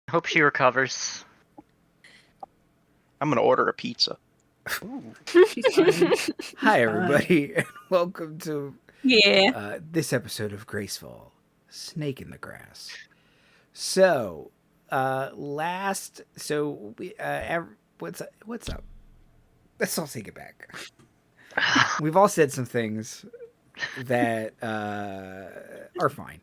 Hope she recovers. I'm gonna order a pizza. She's fine. Hi, everybody, and welcome to this episode of Graceful Snake in the Grass. So, what's up? Let's all take it back. We've all said some things that are fine.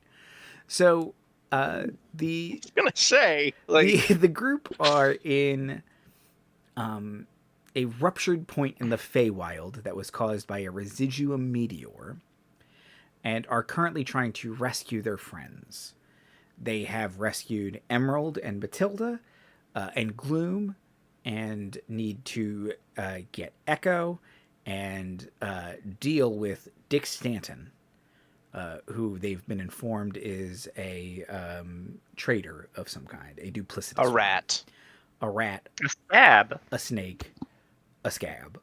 So, I was gonna say, like, the group are in a ruptured point in the Feywild that was caused by a residuum meteor, and are currently trying to rescue their friends. They have rescued Emerald and Matilda, and Gloom, and need to get Echo and deal with Dick Stanton, who they've been informed is a traitor of some kind, a duplicitous a rat. A rat, A stab. a snake, a scab,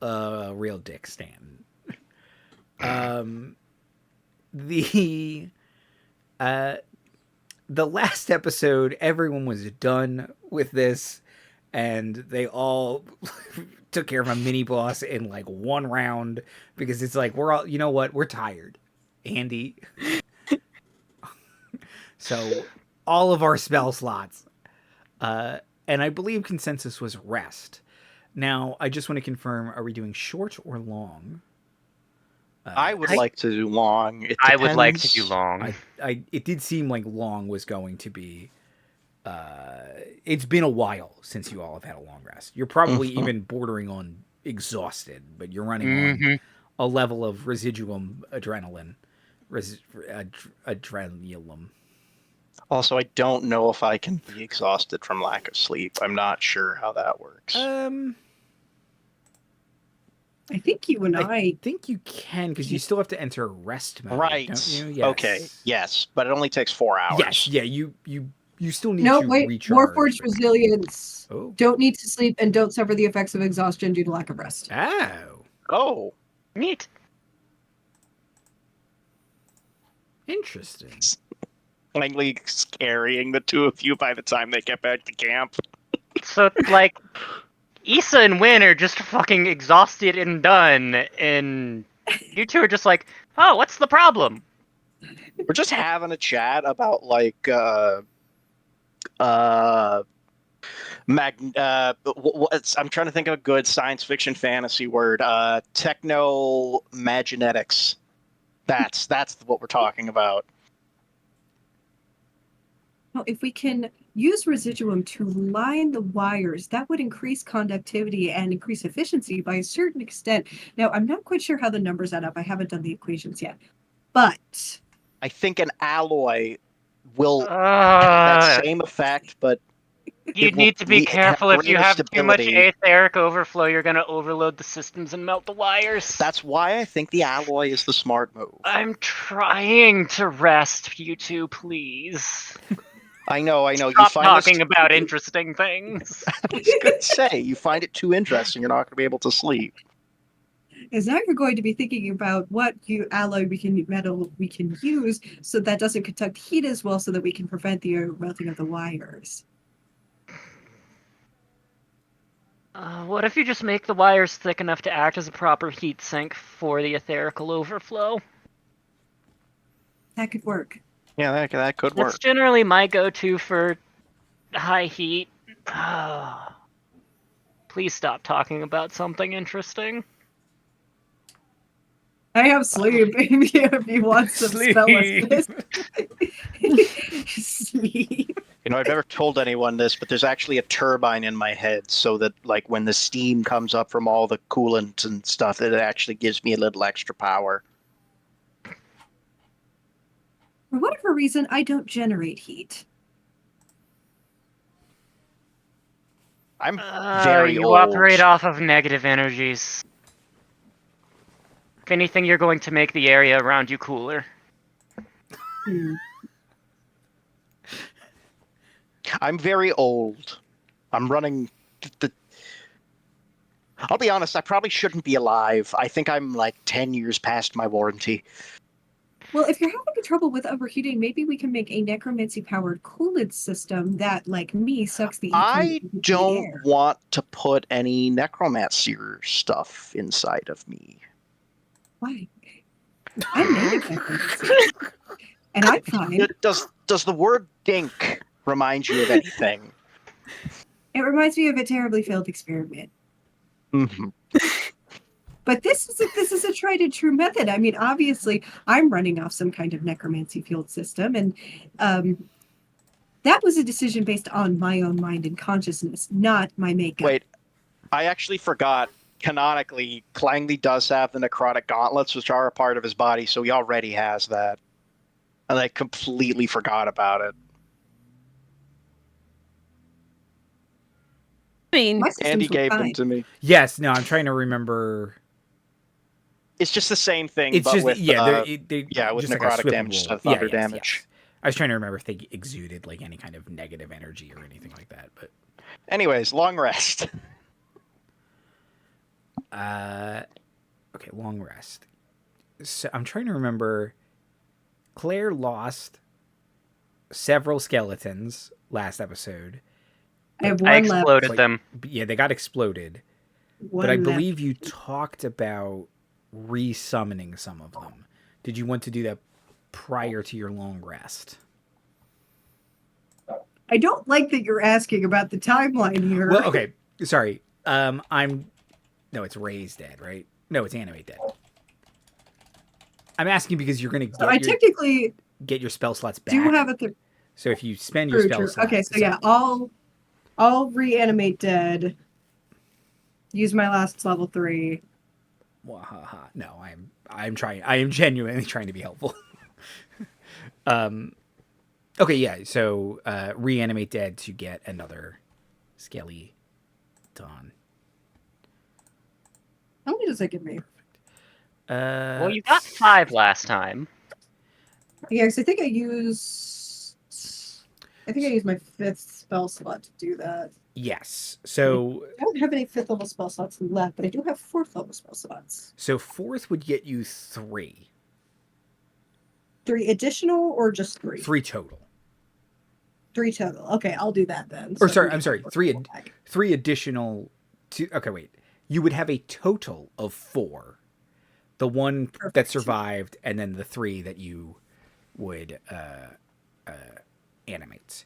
a real Dick Stanton. The last episode, everyone was done with this, and they all took care of a mini boss in like one round because it's like we're all, you know what, we're tired, Andy. So all of our spell slots, and I believe consensus was rest. Now I just want to confirm: are we doing short or long? I would like to do long. I would like to do long. It did seem like long was going to be. It's been a while since you all have had a long rest. You're probably even bordering on exhausted, but you're running on a level of residuum adrenaline. Adrenalum. Also, I don't know if I can be exhausted from lack of sleep. I'm not sure how that works. I think you and I think you can, because you still have to enter rest mode, right. don't you? Yes. Okay. Yes, but it only takes 4 hours. Yes. Yeah. You still need no to wait. recharge. Warforged resilience. Oh. Don't need to sleep and don't suffer the effects of exhaustion due to lack of rest. Oh. Neat. Interesting. Clangley carrying the two of you by the time they get back to camp. So, like, Issa and Wynne are just fucking exhausted and done, and you two are just like, oh, what's the problem? We're just having a chat about, like, I'm trying to think of a good science fiction fantasy word. Techno-magnetics. That's what we're talking about. Well, if we can use residuum to line the wires, that would increase conductivity and increase efficiency by a certain extent. Now, I'm not quite sure how the numbers add up. I haven't done the equations yet. But I think an alloy will have that same effect, but you need to be careful. If you have too much etheric overflow, you're going to overload the systems and melt the wires. That's why I think the alloy is the smart move. I'm trying to rest, you two, please. I know. Stop You find talking about interesting things. I was going to say, you find it too interesting, you're not going to be able to sleep. Is now you're going to be thinking about what metal we can use so that doesn't conduct heat as well, so that we can prevent the melting of the wires. What if you just make the wires thick enough to act as a proper heat sink for the etherical overflow? That could work. Yeah, that could work. That's generally my go-to for high heat. Please stop talking about something interesting. I have sleep if you want some spell assist. Sleep. I've never told anyone this, but there's actually a turbine in my head, so that, like, when the steam comes up from all the coolant and stuff, it actually gives me a little extra power. For whatever reason, I don't generate heat. I'm very old. You operate off of negative energies. If anything, you're going to make the area around you cooler. I'm very old. I'm running I'll be honest, I probably shouldn't be alive. I think I'm like 10 years past my warranty. Well, if you're having trouble with overheating, maybe we can make a necromancy-powered coolant system that, like me, sucks the heat I from the don't air. want to put any necromancer stuff inside of me. Why? I'm native necromancy, and I'm fine. Does the word dink remind you of anything? It reminds me of a terribly failed experiment. Mm-hmm. But this is a tried and true method. I mean, obviously, I'm running off some kind of necromancy fueled system, and that was a decision based on my own mind and consciousness, not my makeup. Wait, I actually forgot. Canonically, Clangley does have the necrotic gauntlets, which are a part of his body, so he already has that. And I completely forgot about it. I mean, My systems Andy were gave them fine. to me. Yes, no, I'm trying to remember. It's just the same thing, It's but just with with with just like a necrotic damage swippable- to thunder damage. Yes. I was trying to remember if they exuded like any kind of negative energy or anything like that, but Anyways, long rest. okay, long rest. So I'm trying to remember. Claire lost several skeletons last episode. I have I one left. exploded Like, them. Yeah, they got exploded. One But I left. believe you talked about resummoning some of them. Did you want to do that prior to your long rest? I don't like that you're asking about the timeline here. Well, okay. Sorry. No, it's Ray's dead, right? No, it's Animate dead. I'm asking because you're going to So I technically get your spell slots back. do have a third. So if you spend your spell slots... Okay, so yeah, I'll reanimate dead. Use my last level 3. Wahaha. No, I'm trying. I am genuinely trying to be helpful. Okay, yeah. So reanimate dead to get another skelly done. How many does that give me? Well, you got 5 last time. Yeah, because I think I used my 5th spell slot to do that. Yes. So I don't have any 5th level spell slots left, but I do have 4th level spell slots. So 4th would get you 3. 3 additional or just 3? 3 total. 3 total. Okay, I'll do that then. Or So sorry, we I'm can sorry. work 3 back. 3 additional. Okay, wait. You would have a total of 4. The one that Perfect. survived, and then the 3 that you would animate.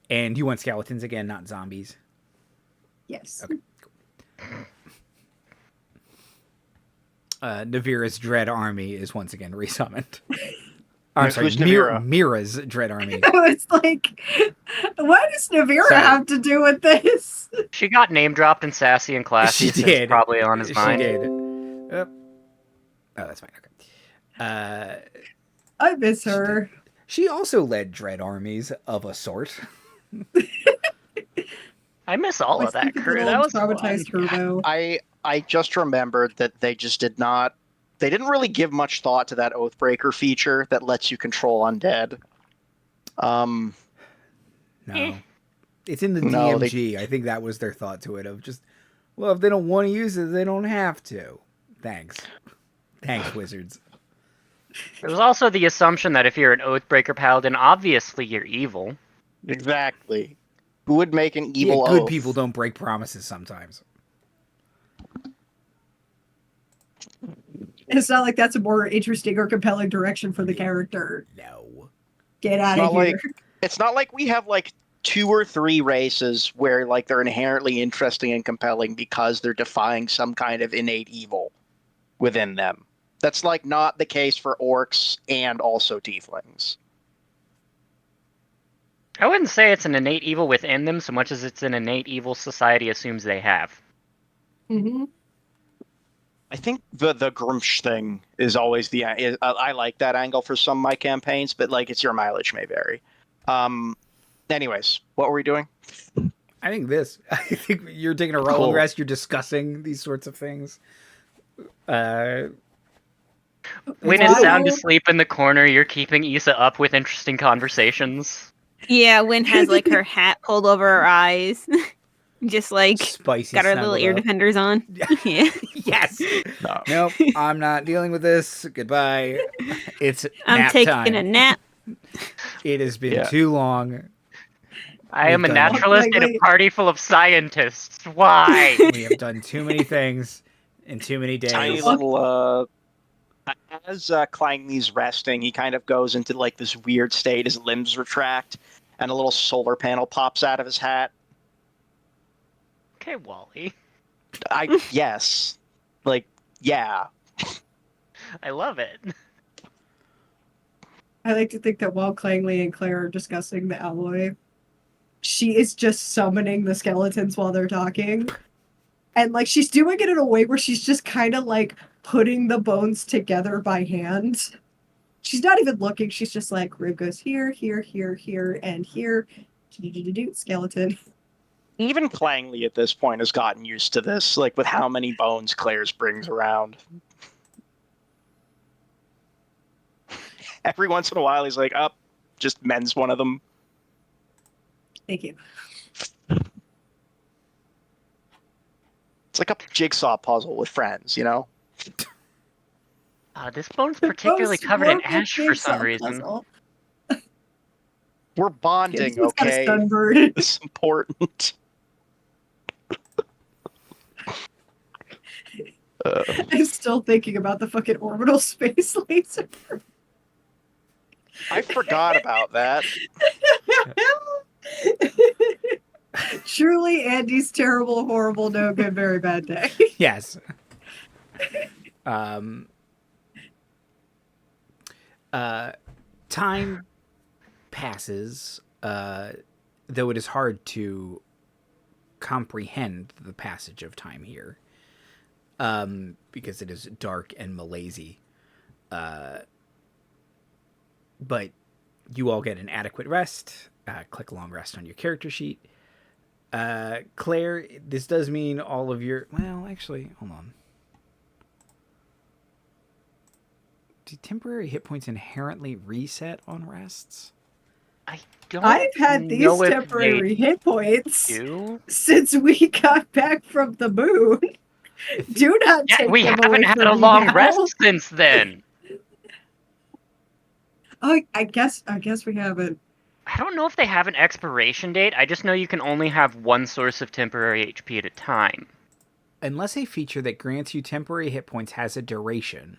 And you want skeletons again, not zombies. Yes. Okay. Navira's Dread Army is once again resummoned. I'm sorry, Who's Navira? Mira's Dread Army. It's like, what does Navira Sorry. have to do with this? She got name dropped in Sassy and Classy. She so did. it's probably on his She mind. did. Oh, that's fine. Okay. I miss her. She also led dread armies of a sort. I miss all My of that stupid crew. little That was traumatized fun. turbo. I just remembered that they just did not. They didn't really give much thought to that Oathbreaker feature that lets you control undead. No. It's in the No, DMG. I think that was their thought to it of just, well, if they don't want to use it, they don't have to. Thanks. Thanks, wizards. There was also the assumption that if you're an Oathbreaker Paladin, obviously you're evil. Exactly. Who would make an evil good oath? people don't break promises sometimes. It's not like that's a more interesting or compelling direction for the character. No. Get out of not here. like- It's not like we have like 2 or 3 races where like they're inherently interesting and compelling because they're defying some kind of innate evil within them. That's like not the case for orcs and also tieflings. I wouldn't say it's an innate evil within them so much as it's an innate evil society assumes they have. Mm-hmm. I think the Grumsh thing is always I like that angle for some of my campaigns, but like it's your mileage may vary. Anyways, what were we doing? I think this. I think you're taking a rolling Cool. rest. You're discussing these sorts of things. Wynne Wow. is sound asleep in the corner. You're keeping Issa up with interesting conversations. yeah, Wynne has like her hat pulled over her eyes. Just like Spicy got our little snuggled ear up. defenders on. Yeah. Yes. No. Nope. I'm not dealing with this. Goodbye. It's I'm nap taking time. a nap. It has been Yeah. too long. I am a We've done- naturalist in a Clangley. party full of scientists. Why? We have done too many things in too many days. Tiny little as Clangley's resting, he kind of goes into like this weird state. His limbs retract, and a little solar panel pops out of his hat. Okay, Wally. Yes, like yeah. I love it. I like to think that while Clangley and Claire are discussing the alloy, she is just summoning the skeletons while they're talking. And like she's doing it in a way where she's just kind of like putting the bones together by hand. She's not even looking, she's just like rib goes here, here, here, here, and here. Skeleton. Even Clangley at this point has gotten used to this, like with how many bones Claire brings around. Every once in a while, he's like, "Up," just mends one of them. Thank you. It's like a jigsaw puzzle with friends, you know. This bone's particularly Most covered in horrible ash for some jigsaw reason. puzzle. We're Yeah, bonding, this one's got a okay? sunburn. It's important. I'm still thinking about the fucking orbital space laser. I forgot about that. Truly Andy's terrible, horrible, no good, very bad day. Yes. Time passes, though it is hard to comprehend the passage of time here, because it is dark and malaisy. But you all get an adequate rest. Click long rest on your character sheet. Claire, this does mean all of your... Well, actually, hold on. Do temporary hit points inherently reset on rests? I don't I've had these know if temporary hit points they do. since we got back from the moon. Do not Yeah, take we them haven't away had from a me long now. rest since then. Oh, I guess we haven't. I don't know if they have an expiration date. I just know you can only have one source of temporary HP at a time. Unless a feature that grants you temporary hit points has a duration,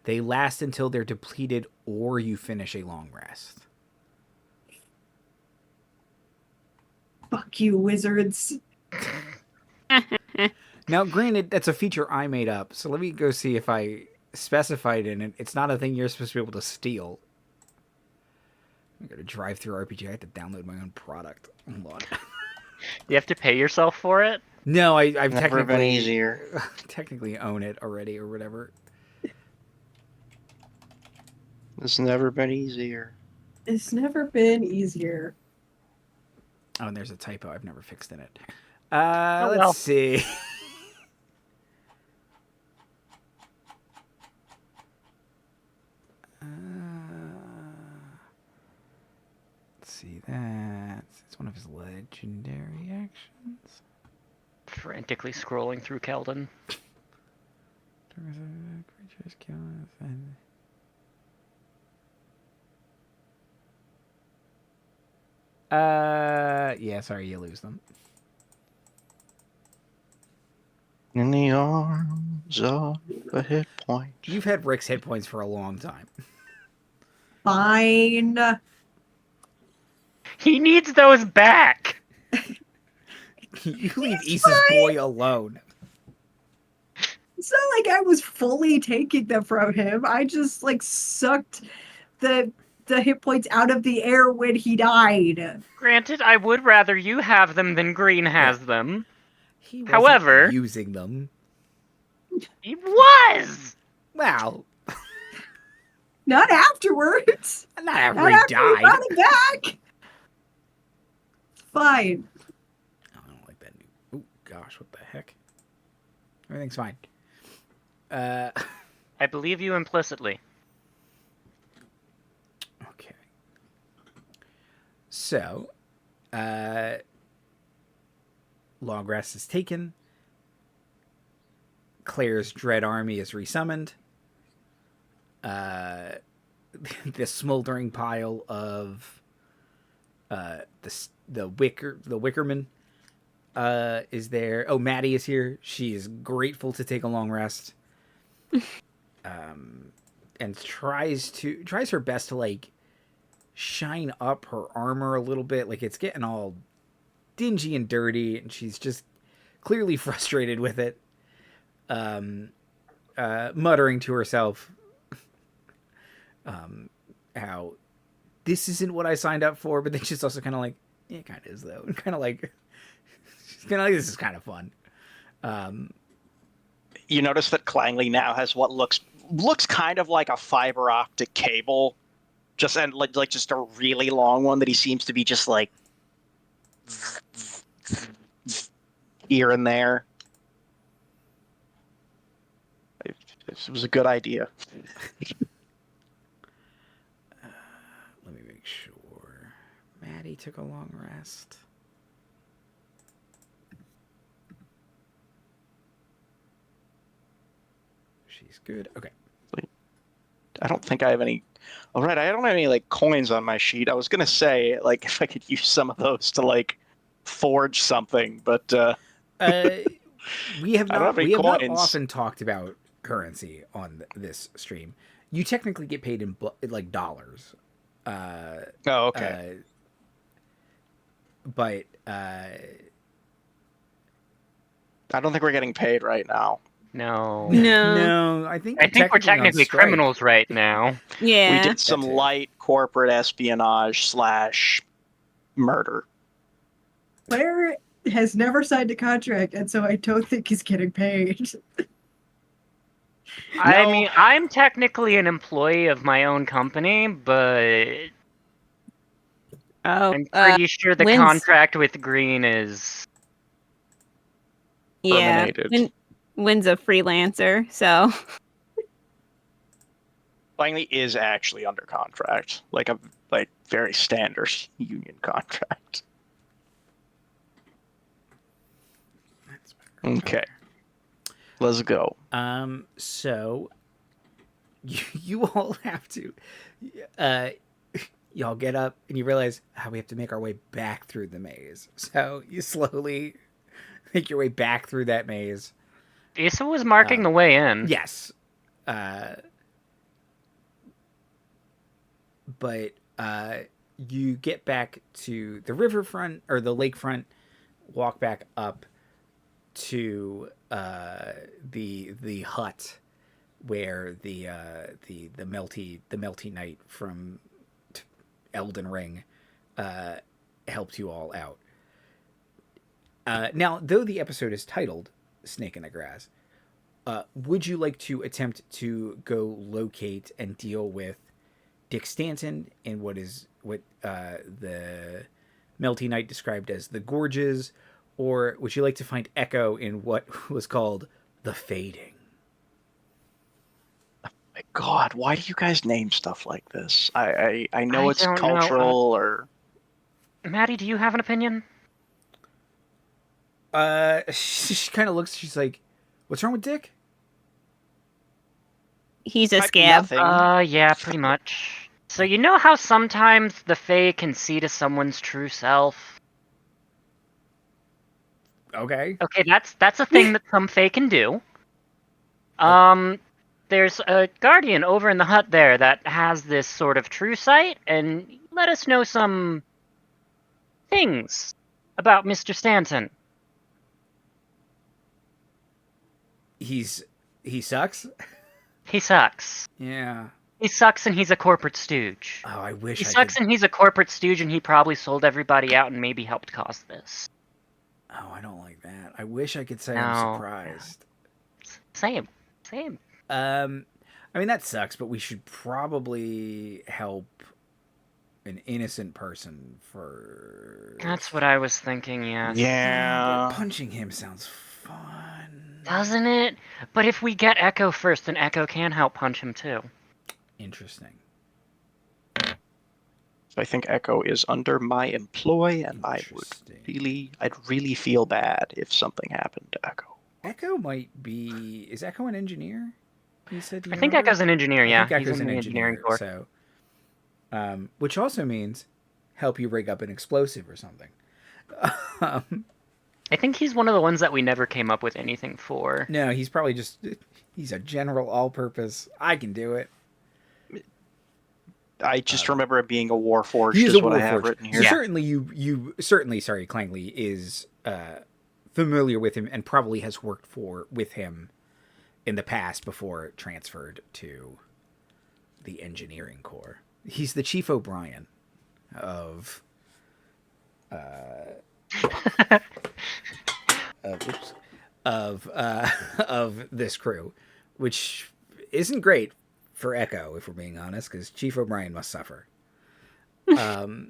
they last until they're depleted or you finish a long rest. Fuck you, wizards. Now, granted, that's a feature I made up, so let me go see if I specified in it. It's not a thing you're supposed to be able to steal. I gotta drive through RPG. I have to download my own product. Hold on. You have to pay yourself for it? No, I've Never been technically easier. technically own it already or whatever. It's never been easier. It's never been easier. Oh, and there's a typo I've never fixed in it. Oh, Let's well. see. Let's see that. It's one of his legendary actions. Frantically scrolling through Keldon. Creatures kill and yeah, sorry, you lose them. In the arms of a hit point. You've had Rick's hit points for a long time. Fine. He needs those back! You leave Issa's boy alone. It's not like I was fully taking them from him. I just like sucked the hit points out of the air when he died. Granted, I would rather you have them than Greene has them. He wasn't However- using them. He was! Well, Not afterwards. not after Not he after we died. got him back. Fine. Oh, I don't like that new. Oh gosh, what the heck? Everything's fine. I believe you implicitly. Okay. So, long rest is taken. Claire's dread army is resummoned. The smoldering pile of the Wickerman is there. Oh, Maddie is here. She is grateful to take a long rest. And tries her best to like shine up her armor a little bit. Like it's getting all dingy and dirty, and she's just clearly frustrated with it. Muttering to herself, how this isn't what I signed up for, but then she's also kind of like, yeah, it kind of is though. Kind of like, she's kind of like, this is kind of fun. You notice that Clangley now has what looks kind of like a fiber optic cable, just just a really long one that he seems to be just like here and there. It was a good idea. Let me make sure. Maddie took a long rest. She's good. Okay. I don't think I have any. All right, I don't have any like coins on my sheet. I was gonna say like if I could use some of those to like forge something, but we have I don't not. have any We have not coins. often talked about currency on this stream. You technically get paid in like dollars. Oh, okay. But I don't think we're getting paid right now. No. no, I think I think we're on technically strike. criminals right now. Yeah. We did some That's it. light corporate espionage / murder. Claire has never signed a contract, and so I don't think he's getting paid. I No. mean, I'm technically an employee of my own company, but Oh, I'm pretty sure the Wynne's- contract with Greene is... yeah. terminated. Wynne's a freelancer, so Langley is actually under contract, like a very standard union contract. That's better. Okay, let's go. So you all have to, y'all get up and you realize how we have to make our way back through the maze. So you slowly make your way back through that maze. Issa was marking the way in. Yes. But you get back to the riverfront or the lakefront, walk back up to the hut where the melty knight from Elden Ring helped you all out. Now, though the episode is titled Snake in the Grass, would you like to attempt to go locate and deal with Dick Stanton in what the Melty Knight described as the Gorges, or would you like to find Echo in what was called the Fading? My God, why do you guys name stuff like this? I know I it's don't know, cultural or. Maddie, do you have an opinion? She kind of looks. She's like, "What's wrong with Dick?" he's a scab. Nothing. Yeah, pretty much. So you know how sometimes the Fae can see to someone's true self? Okay. Okay, that's a thing that some Fae can do. There's a guardian over in the hut there that has this sort of true sight, and let us know some things about Mr. Stanton. He sucks. He sucks. Yeah. He sucks and he's a corporate stooge. Oh, I wish He I sucks could. and he's a corporate stooge, and he probably sold everybody out and maybe helped cause this. Oh, I don't like that. I wish I could say No. I'm surprised. Same. I mean that sucks, but we should probably help an innocent person first. That's what I was thinking, yes. But Yeah. punching him sounds fun. Doesn't it? But if we get Echo first, then Echo can help punch him too. Interesting. So I think Echo is under my employ, and I'd really feel bad if something happened to Echo. Echo might be. Is Echo an engineer? You said. Do you I think remember? Echo's an engineer. I Yeah, think he's Echo's in an the engineering corps. So, which also means help you rig up an explosive or something. I think he's one of the ones that we never came up with anything for. No, he's probably just. He's a general all-purpose. I can do it. I just remember it being a Warforged. He is is a what I Warforged. have written here. So Yeah. certainly you certainly, sorry, Clangley is familiar with him and probably has worked with him in the past before it transferred to the engineering corps. He's the Chief O'Brien of of this crew, which isn't great for Echo, if we're being honest, because Chief O'Brien must suffer. So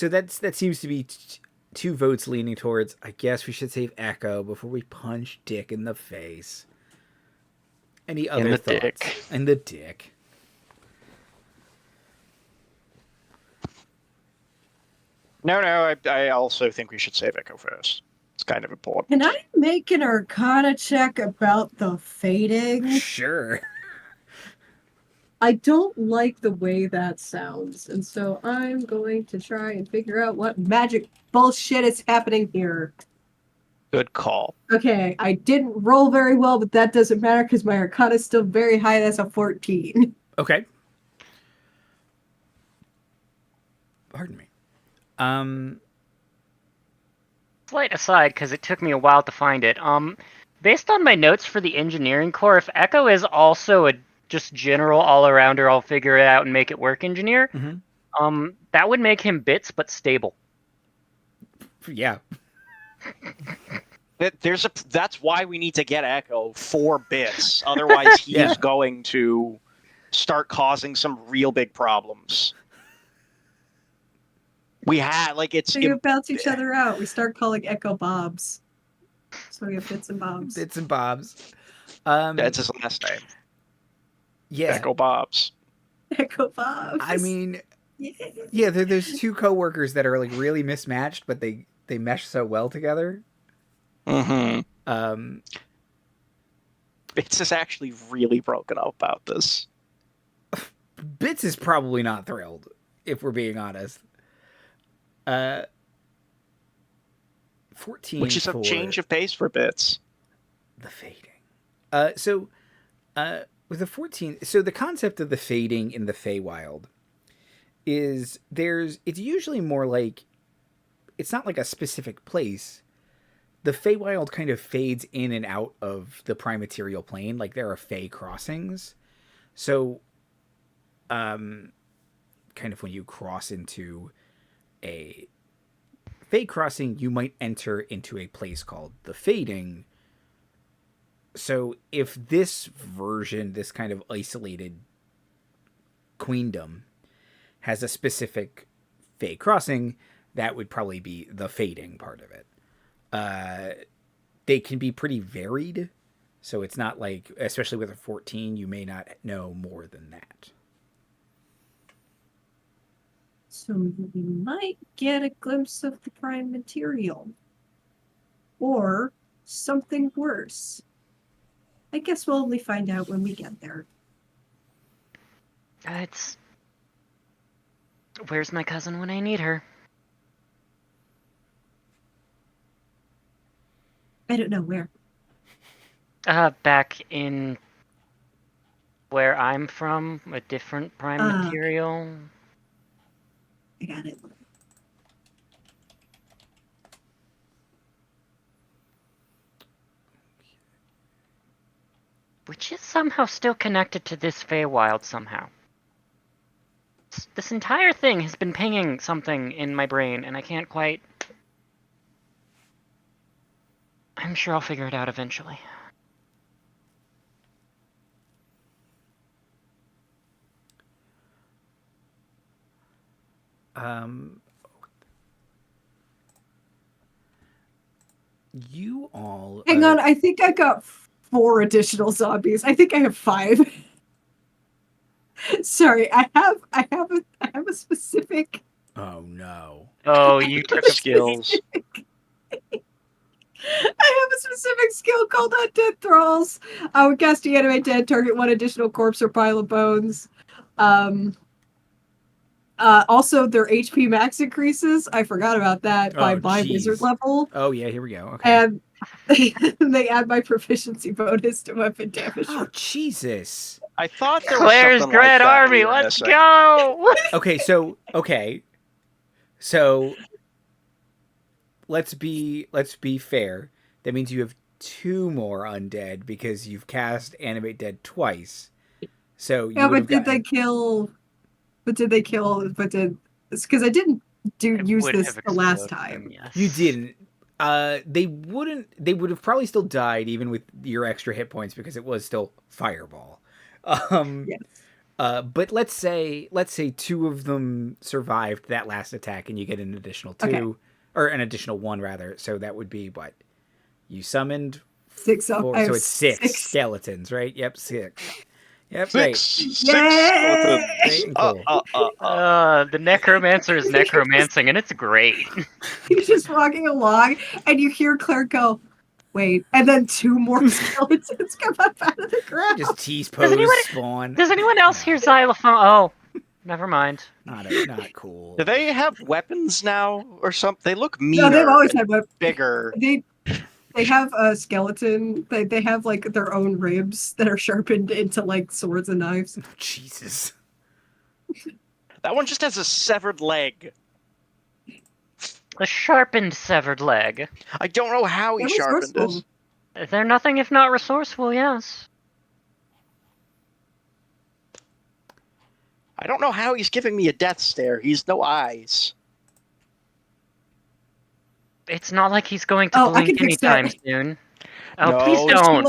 that seems to be two votes leaning towards, I guess we should save Echo before we punch Dick in the face. Any other thoughts? Dick. In the dick. No, I also think we should save Echo first. It's kind of important. Can I make an Arcana check about the fading? Sure. I don't like the way that sounds, and so I'm going to try and figure out what magic bullshit is happening here. Good call. Okay, I didn't roll very well, but that doesn't matter because my Arcana is still very high. That's a 14. Okay. Pardon me. Slight aside, because it took me a while to find it. Based on my notes for the engineering corps, if Echo is also a just general all-arounder, I'll figure it out and make it work engineer, that would make him bits but stable. Yeah. That's why we need to get Echo 4 bits. Otherwise, he Yeah. is going to start causing some real big problems. We had it's So you bounce each other out. We start calling Echo Bobs. So we have bits and bobs. Bits and bobs. That's his last name. Yeah. Echo Bobs. Echo Bobs. I mean, yeah. there's two coworkers that are really mismatched, but they mesh so well together. Mm-hmm. Bits is actually really broken up about this. Bits is probably not thrilled, if we're being honest. 14, which is a change of pace for Bits. The fading. With the 14, so the concept of the fading in the Feywild is it's usually more like, it's not like a specific place. The Feywild kind of fades in and out of the prime material plane, like there are Fey crossings. So, kind of when you cross into a Fey crossing, you might enter into a place called the Fading. So if this version, this kind of isolated queendom, has a specific Fey crossing, that would probably be the Fading part of it. They can be pretty varied, so it's not like, especially with a 14, you may not know more than that. So we might get a glimpse of the prime material. Or something worse. I guess we'll only find out when we get there. Where's my cousin when I need her? I don't know where. Back in where I'm from, a different prime material. I got it. Which is somehow still connected to this Feywild somehow. This entire thing has been pinging something in my brain, and I can't quite... I'm sure I'll figure it out eventually. You all... Hang on, I think I got 4 additional zombies. I think I have 5. Sorry, I have a specific. Oh no. Oh, you took a Skills. I have a specific skill called Undead Thralls. When casting Animate Dead, target 1 additional corpse or pile of bones. Also, their HP max increases. I forgot about that by my wizard level. Oh yeah, here we go. Okay. And they add my proficiency bonus to weapon damage. Oh Jesus. I thought there Claire's was something Dread like that Army. we were Let's missing. go. So let's be fair. That means you have 2 more undead because you've cast Animate Dead twice. So you but did they kill? But did they kill? It's because I didn't use this the last time. Yes. You didn't. They wouldn't. They would have probably still died even with your extra hit points because it was still fireball. Yes. But let's say 2 of them survived that last attack, and you get an additional 2, Okay. or an additional 1 rather. So that would be what you summoned 6. 4, I have so it's 6 6. skeletons, right? Yep, 6. Yep, 6. right. Yay! Great and cool. The necromancer is necromancing, and it's great. He's just walking along, and you hear Claire go, "Wait!" And then 2 more skeletons come up out of the ground. Just tease pose spawn. Does anyone else No. hear xylophone? Oh, never mind. Not cool. Do they have weapons now or something? They look meaner. No, they've always had weapons. bigger. They have a skeleton. They have like their own ribs that are sharpened into like swords and knives. Oh, Jesus. That one just has a severed leg. A sharpened severed leg. I don't know how he They're sharpened resourceful. this. They're nothing if not resourceful, yes. I don't know how he's giving me a death stare. He's no eyes. It's not like he's going to Oh, I blink can fix that. anytime soon. Oh, No, please it's don't.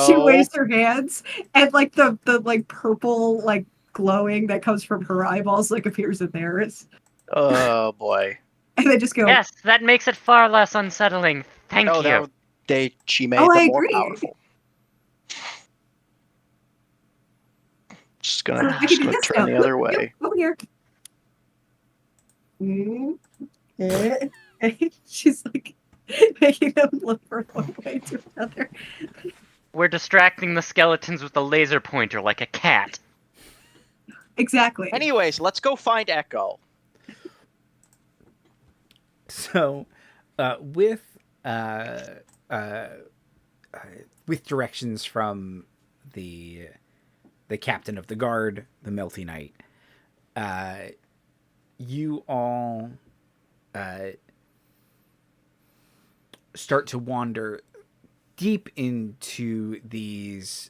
She No. waves her hands, and like the like purple like glowing that comes from her eyeballs like appears in theirs, Oh boy. and they just go, Yes, that makes it far less unsettling. Thank Oh, you. she made Oh, them I more agree. powerful. Just So gonna I can do this turn now. the other Look, way. over here. She's like making them look from one way to another. We're distracting the skeletons with a laser pointer like a cat. Exactly. Anyways, let's go find Echo. So, with directions from the captain of the guard, the Melty Knight, you all start to wander deep into these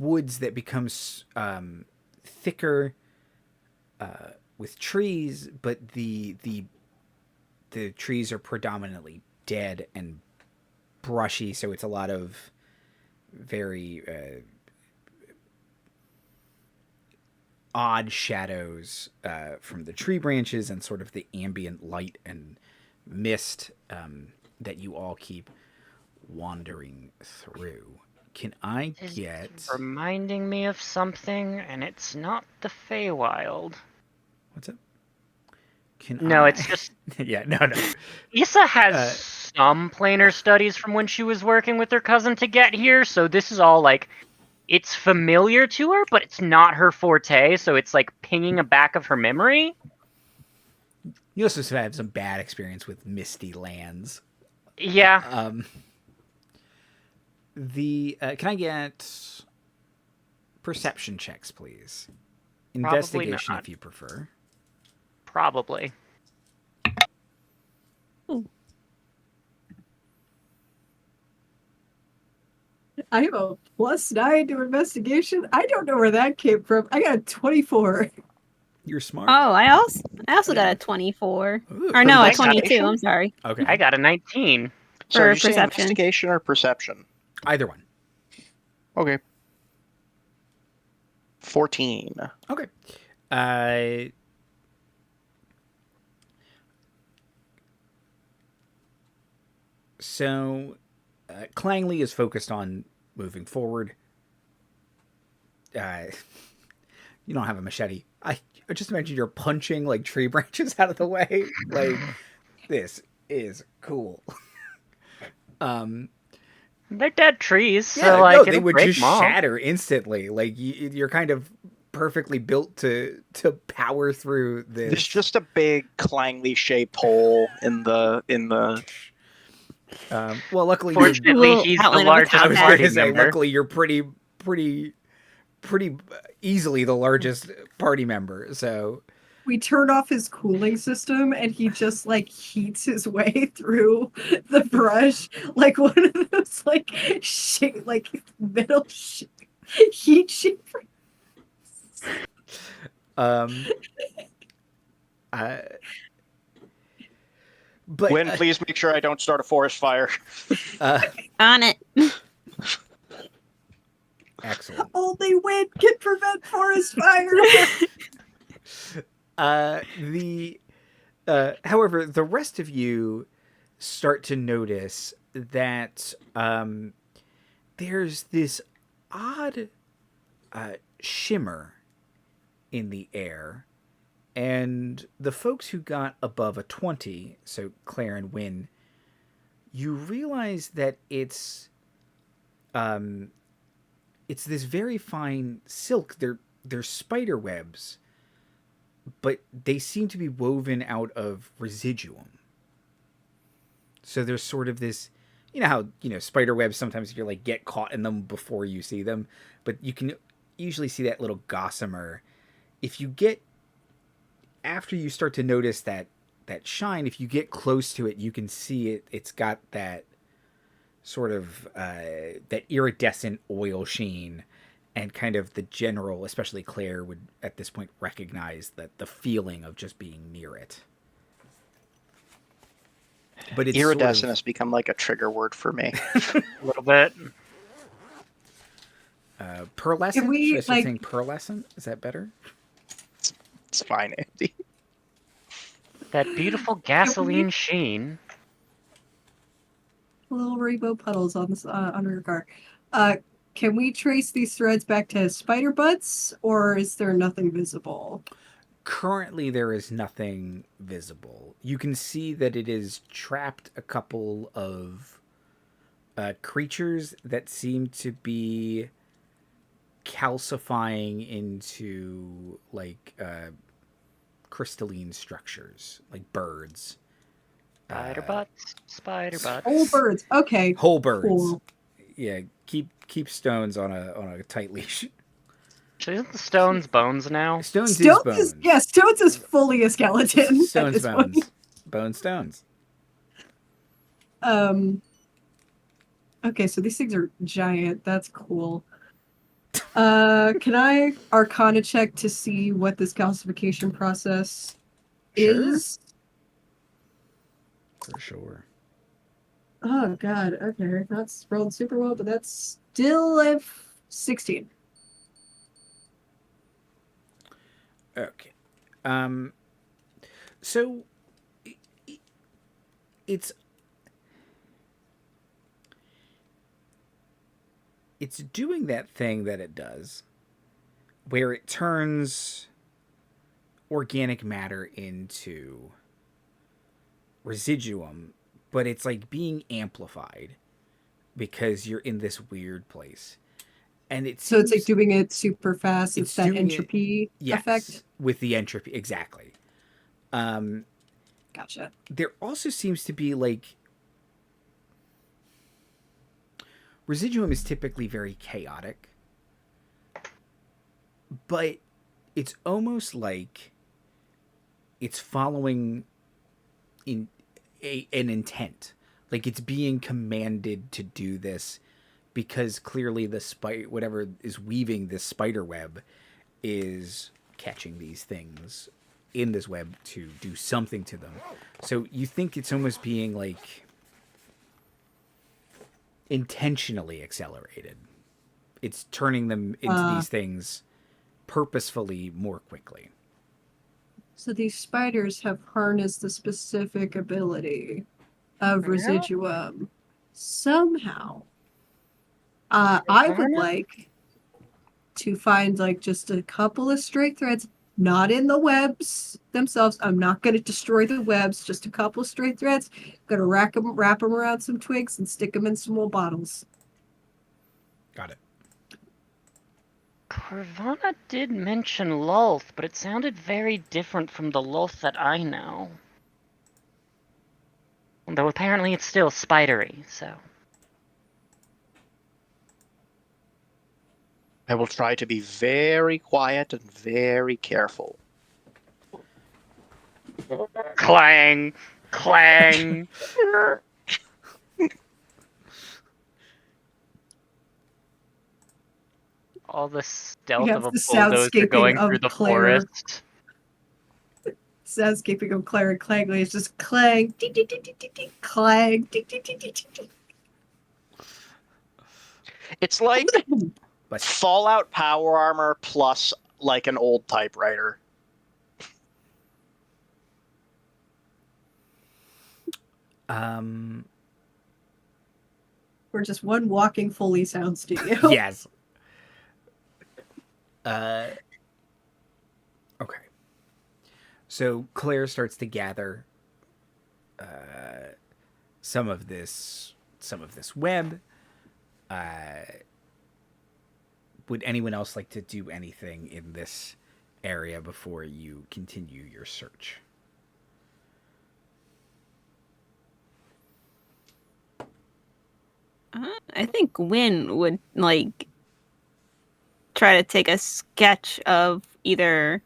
woods that becomes thicker with trees, but the trees are predominantly dead and brushy, so it's a lot of very odd shadows from the tree branches and sort of the ambient light and mist that you all keep wandering through. Can I get... Reminding me of something, and it's not the Feywild. What's up? No, it's just... Yeah, no. Issa has some planar studies from when she was working with her cousin to get here, so this is all, like, it's familiar to her, but it's not her forte, so it's, like, pinging a back of her memory. You also have some bad experience with misty lands. Yeah. Can I get perception checks, please? Probably Investigation, not. if you prefer. Probably. I have a +9 to investigation. I don't know where that came from. I got a 24. You're smart. Oh, I also got a 24. Ooh. Or no, a Investigation? 22. I'm sorry. Okay. I got a 19. So For you say perception. investigation or perception? Either one. Okay. 14. Okay. So, Clangley is focused on moving forward. You don't have a machete. I just imagine you're punching like tree branches out of the way. Like, this is cool. They're dead trees, so Yeah, like no, they it'll would break just 'em off. shatter instantly. Like you're kind of perfectly built to power through this. There's just a big Clangley shaped hole in the Well, luckily, Fortunately, Little he's the outline of a largest I was top going party to say, member. luckily, you're pretty easily the largest party member. So We turn off his cooling system and he just like heats his way through the brush like one of those like heat shapers. But Wynne, please make sure I don't start a forest fire. On it. Excellent. Only Wynne can prevent forest fire. However, the rest of you start to notice that there's this odd shimmer in the air, and the folks who got above a 20, so Claire and Wynne, you realize that it's this very fine silk. They're spider webs, but they seem to be woven out of residuum. So there's sort of this, you know how, spider webs, sometimes you like get caught in them before you see them, but you can usually see that little gossamer. If you get, after you start to notice that shine, if you get close to it, you can see it's got that sort of, that iridescent oil sheen, and kind of the general, especially Claire would at this point recognize that the feeling of just being near it. But it's Iridescent has become like a trigger word for me. A little bit. pearlescent. Can we, Should I start like- saying pearlescent? Is that better? It's fine, Andy. That beautiful gasoline sheen. Little rainbow puddles on this under your car. Can we trace these threads back to spider butts, or is there nothing visible? Currently, there is nothing visible. You can see that it is trapped a couple of creatures that seem to be calcifying into like crystalline structures, like birds. Spider butts. Spider butts. Whole birds. Okay. Whole birds. Cool. Yeah, keep stones on a tight leash. Isn't the stones bones now? Stones Stones is bones. is yeah, Stones is fully a skeleton. at Stones this bones. point. Bone stones. Okay, so these things are giant. That's cool. Can I Arcana check to see what this calcification process is? For sure. Oh god, okay. That's rolled super well, but that's still a 16. Okay. So it's doing that thing that it does where it turns organic matter into residuum, but it's like being amplified because you're in this weird place. And it So it's like seems- doing it super fast. It's that doing it- entropy effect. with the entropy, exactly. Gotcha. There also seems to be like residuum is typically very chaotic, but it's almost like it's following in an intent, like it's being commanded to do this because clearly the whatever is weaving this spider web is catching these things in this web to do something to them. So you think it's almost being like intentionally accelerated. It's turning them into these things purposefully more quickly. So these spiders have harnessed the specific ability of Yeah. residuum. somehow, I would like to find like just a couple of straight threads, not in the webs themselves. I'm not going to destroy the webs, just a couple of straight threads. Going to wrap them around some twigs and stick them in some more bottles. Got it. Carvana did mention Lulth, but it sounded very different from the Lulth that I know. Though apparently it's still spidery, so... I will try to be very quiet and very careful. Clang! Clang! All the stealth have of a the bulldozer soundscaping going of through the Claire. forest. Soundscaping of Claire and Clangley is just clang, ding, ding, ding, ding, ding, ding, clang, ding, ding, ding, ding, ding. It's like But Fallout power armor plus like an old typewriter. We're just one walking Foley sound studio. yes. Okay. So Claire starts to gather some of this web. Would anyone else like to do anything in this area before you continue your search? I think Wynne would like try to take a sketch of either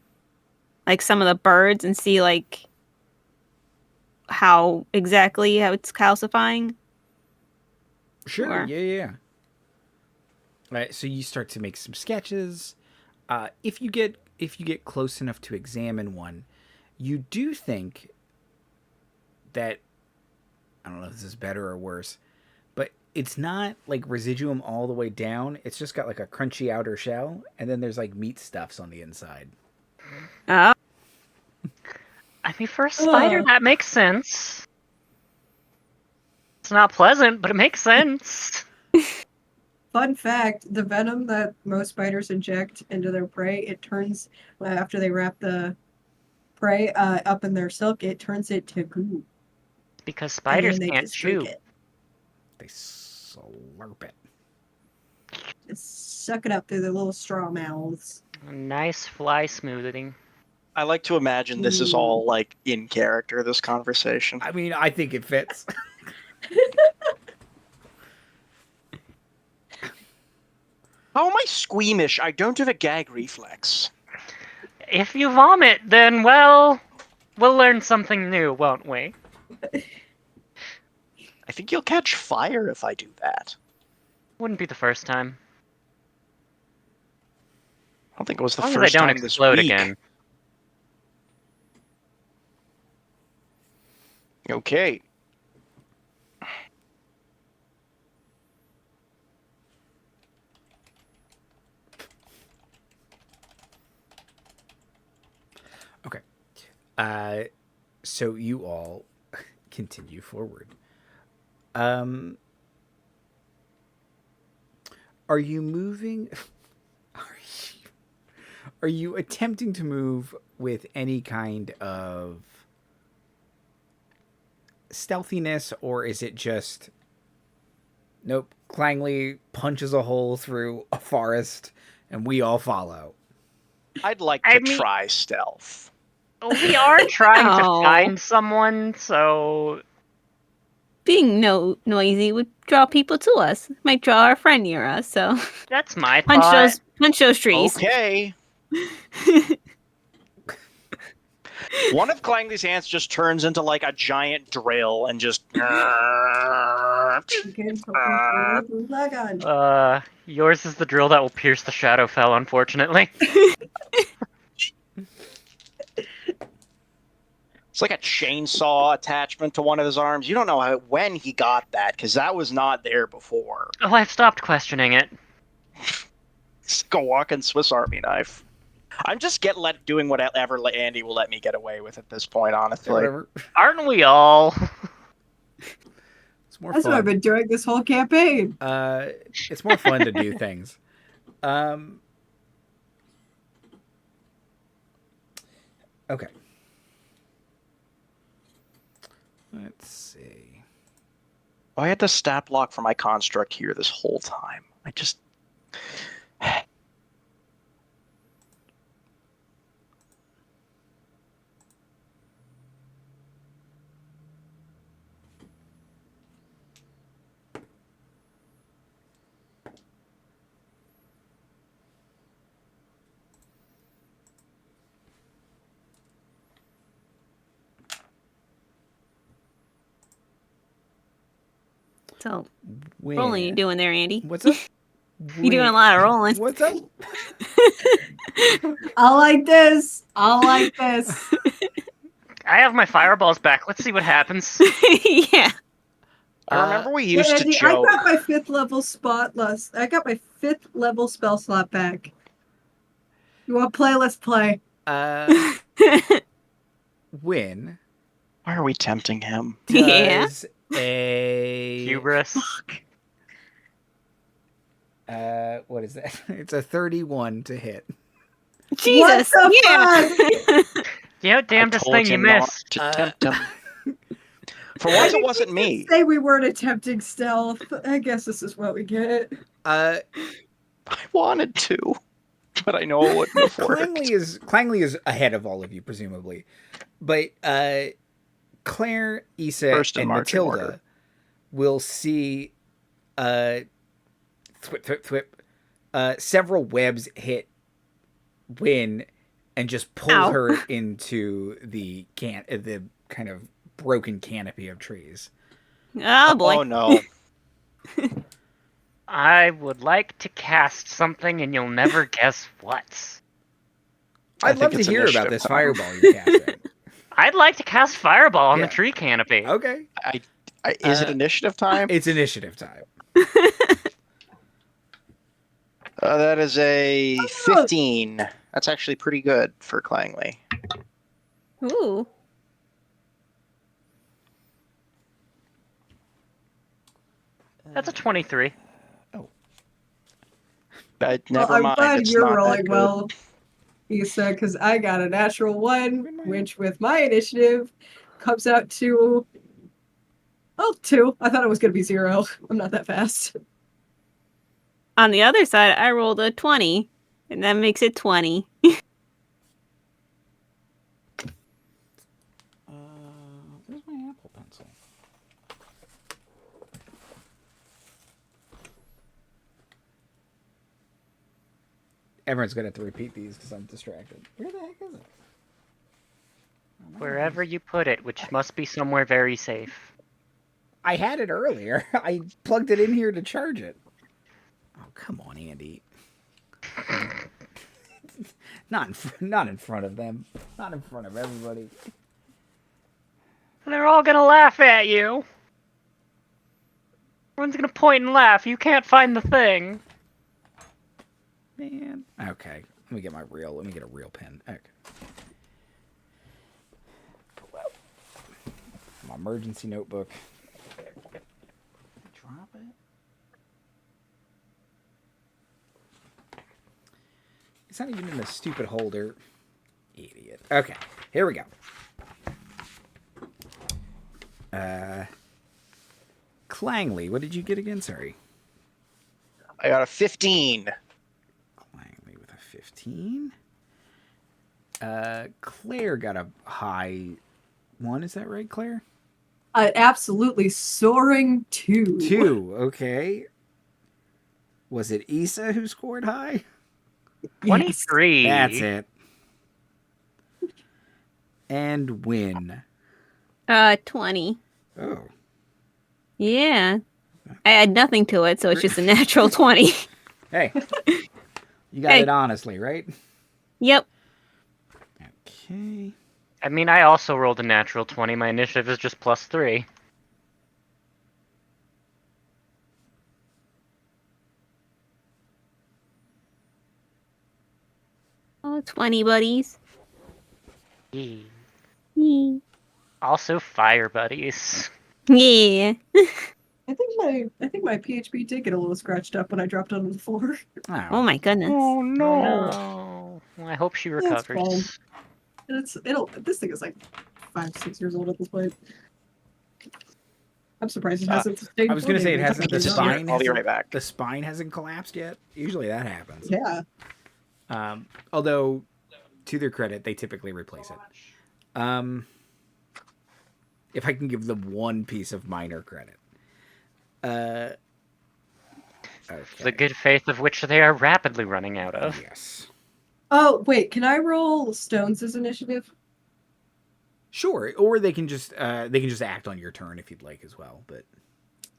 like some of the birds and see like how it's calcifying. Sure. Or- Yeah. Right. So you start to make some sketches. If you get close enough to examine one, you do think that, I don't know if this is better or worse, but it's not like residuum all the way down. It's just got like a crunchy outer shell, and then there's like meat stuffs on the inside. Oh, I mean, for a spider, that makes sense. It's not pleasant, but it makes sense. Fun fact, the venom that most spiders inject into their prey, it turns, after they wrap the prey up in their silk, it turns it to goo. Because And spiders then they can't just drink chew. it. They slurp it. Just suck it up through their little straw mouths. A nice fly smoothing. I like to imagine this is all like in character, this conversation. I mean, I think it fits. How am I squeamish? I don't have a gag reflex. If you vomit, then, well, we'll learn something new, won't we? I think you'll catch fire if I do that. Wouldn't be the first time. I don't think it was the As long as first I don't time this explode week. again. Okay. Okay. So you all continue forward. Are you moving? Are you attempting to move with any kind of stealthiness, or is it just nope? Clangley punches a hole through a forest, and we all follow. I'd like I to mean- try stealth. We are trying to No. find someone, so... being noisy would draw people to us. Might draw our friend near us. So That's my punch thought. those trees. Okay. One of Clangley's hands just turns into like a giant drill and just. Yours is the drill that will pierce the Shadowfell, unfortunately. It's like a chainsaw attachment to one of his arms. You don't know when he got that, because that was not there before. Oh, I've stopped questioning it. It's like a walking Swiss Army knife. I'm just doing whatever Andy will let me get away with at this point, honestly. Whatever. Aren't we all? That's It's more That's what I've fun. been doing this whole campaign. It's more fun to do things. Okay. Let's see. Oh, I had the stat block for my construct here this whole time. I just... So, Wynne. rolling you doing there, Andy? What's up? You doing a lot of rolling. What's up? I like this. I like this. I have my fireballs back. Let's see what happens. Yeah. I remember we used to Andy, joke. I got my 5th level I got my 5th level spell slot back. You want to play? Let's play. Wynne Why are we tempting him? Yeah. does a Hubris. what is that? It's a 31 to hit. Jesus. the Yeah. You know, damnedest told thing you not missed. to tempt him. For once, it wasn't me. Say we weren't attempting stealth. I guess this is what we get. I wanted to, but I know it wouldn't have worked. Clangley is ahead of all of you, presumably. But Claire, Issa, First in and marching Matilda order. will see several webs hit Wynne and just pull Ow. her into the kind of broken canopy of trees. Oh boy. Oh no. I would like to cast something, and you'll never guess what. I'd love to it's hear about initiative this time. fireball you're casting. I'd like to cast Fireball on Yeah. the tree canopy. Okay. Is it initiative time? It's initiative time. That is a 15. That's actually pretty good for Clangley. Ooh. That's a 23. Never I'm mind. glad It's you're not that rolling good. well, Issa, because I got a natural 1, which with my initiative comes out to 2. I thought it was going to be 0. I'm not that fast. On the other side, I rolled a 20, and that makes it 20. Where's my Apple Pencil? Everyone's going to have to repeat these because I'm distracted. Where the heck is it? Wherever you put it, which must be somewhere very safe. I had it earlier. I plugged it in here to charge it. Oh, come on, Andy. Not in front of them. Not in front of everybody. They're all gonna laugh at you. Everyone's gonna point and laugh. You can't find the thing. Man. Okay. Let me get a real pen. Okay. Pull out my emergency notebook. Drop it. It's not even in the stupid holder. Idiot. Okay. Here we go. Clangley, what did you get again? Sorry. I got a 15. Clangley with a 15. Claire got a high 1. Is that right, Claire? Absolutely soaring 2. 2. Okay. Was it Issa who scored high? 23. That's it. And Wynne. 20. Oh. Yeah. I add nothing to it, so it's just a natural 20. Hey. You got it honestly, right? Yep. Okay. I mean, I also rolled a natural 20. My initiative is just +3. Oh, 20 buddies. Yee. Yee. Also, fire buddies. Yeah. I think my PHP did get a little scratched up when I dropped onto the floor. Oh my goodness. Oh no! Well, I hope she That's fine. recovers. This thing is like 5-6 years old at this point. I'm surprised it hasn't sustained. I was going to say it hasn't. The This is spine. here. I'll be right back. The spine hasn't collapsed yet. Usually that happens. Yeah. Although, to their credit, they typically replace it. If I can give them one piece of minor credit. Okay. The good faith of which they are rapidly running out of. Yes. Oh wait, can I roll Stones' initiative? Sure, or they can just act on your turn if you'd like as well. But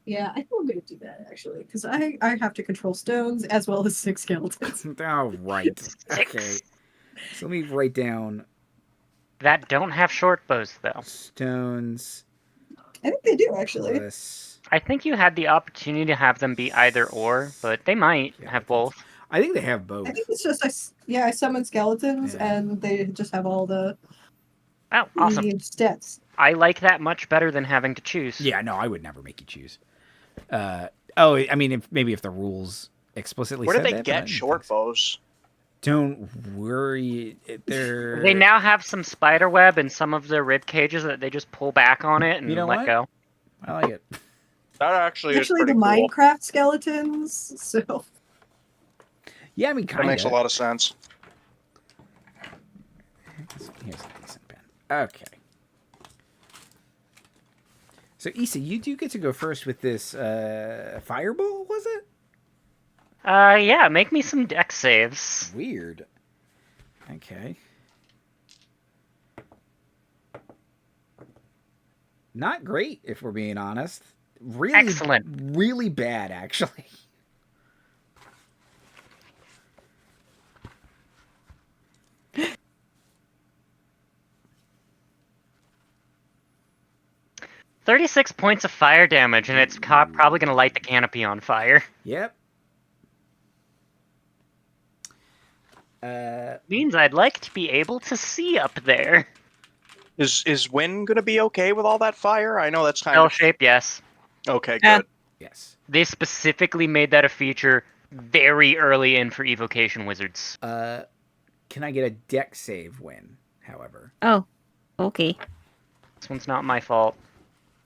Yeah, I think I'm going to do that actually because I have to control stones as well as 6 skeletons. oh right, Six. okay. So let me write down That don't have short bows though. stones I think they do actually. plus. I think you had the opportunity to have them be either or, but they might have both. I think they have both. I think it's just I summon skeletons Yeah. and they just have all the Oh, awesome. stats. I like that much better than having to choose. Yeah, no, I would never make you choose. I mean, if the rules explicitly Where do said they that, but I get didn't short think so. bows? Don't worry, they're. They now have some spider web in some of their rib cages that they just pull back on it and You know let what? go. I like it. That actually is Actually, pretty the cool. Minecraft skeletons. So Yeah, I mean, That kind of. makes a lot of sense. Here's a decent pen. Okay. So, Issa, you do get to go first with this fireball, was it? Yeah, make me some dex saves. Weird. Okay. Not great, if we're being honest. Really, Excellent. Really bad, actually. $36 points of fire damage, and it's probably going to light the canopy on fire. Yep. Means I'd like to be able to see up there. Is Wynne gonna be okay with all that fire? I know that's kind Bell of shape, yes. okay. Yeah. Good. Yes. They specifically made that a feature very early in for evocation wizards. Can I get a deck save win, however? Oh, okay. This one's not my fault.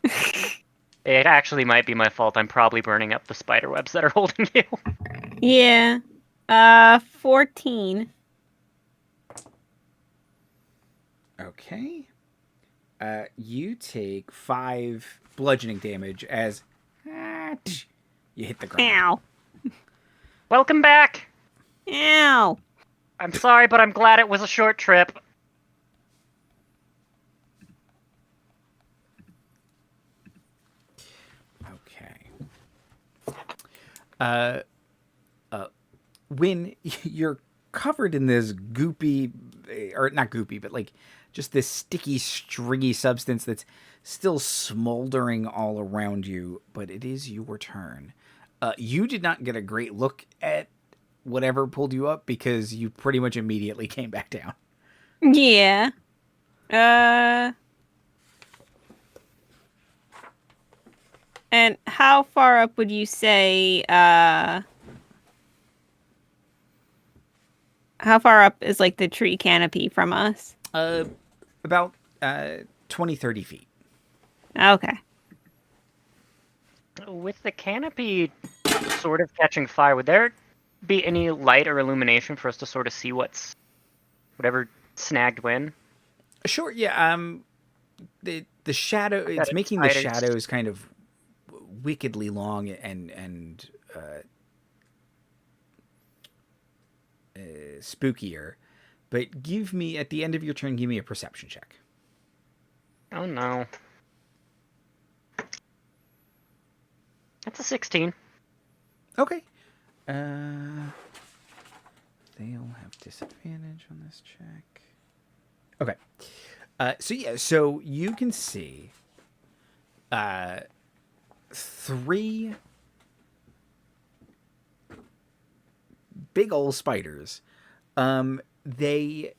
It actually might be my fault. I'm probably burning up the spider webs that are holding you. Yeah. 14. Okay. You take 5 bludgeoning damage as you hit the ground. Ow. Welcome back! Ow. I'm sorry, but I'm glad it was a short trip. Okay. Wynne, you're covered in this goopy, or not goopy, but like just this sticky, stringy substance that's still smoldering all around you, but it is your turn. You did not get a great look at whatever pulled you up because you pretty much immediately came back down. Yeah. And how far up would you say, how far up is like the tree canopy from us? About 20, 30 feet. Okay. With the canopy sort of catching fire, would there be any light or illumination for us to sort of see whatever snagged Wynne? Sure, yeah. The shadow, it's Got making the spiders. shadows kind of wickedly long and spookier. But give me, at the end of your turn, give me a perception check. Oh no. That's a 16. Okay. They'll have disadvantage on this check. Okay. So you can see 3 big old spiders. It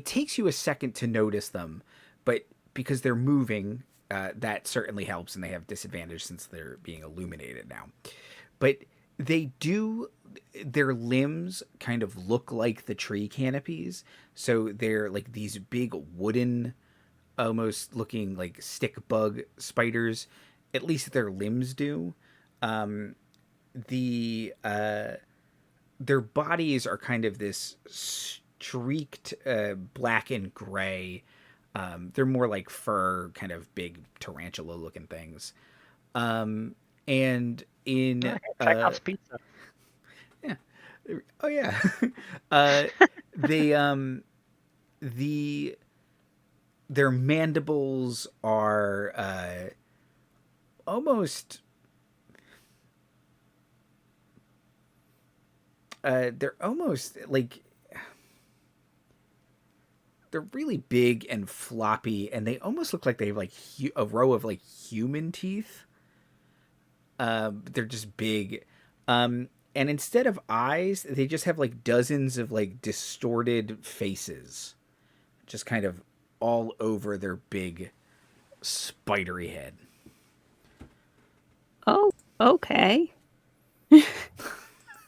takes you a second to notice them, but because they're moving that certainly helps, and they have disadvantage since they're being illuminated now. But they do, their limbs kind of look like the tree canopies, so they're like these big wooden, almost looking like stick bug spiders. At least their limbs do. Their bodies are kind of this streaked black and gray. They're more like fur, kind of big tarantula looking things. And in Chekhov's pizza. yeah, oh yeah, they their mandibles are almost. They're almost like they're really big and floppy, and they almost look like they have like a row of like human teeth. They're just big, and instead of eyes, they just have like dozens of like distorted faces, just kind of all over their big spidery head. Oh, okay.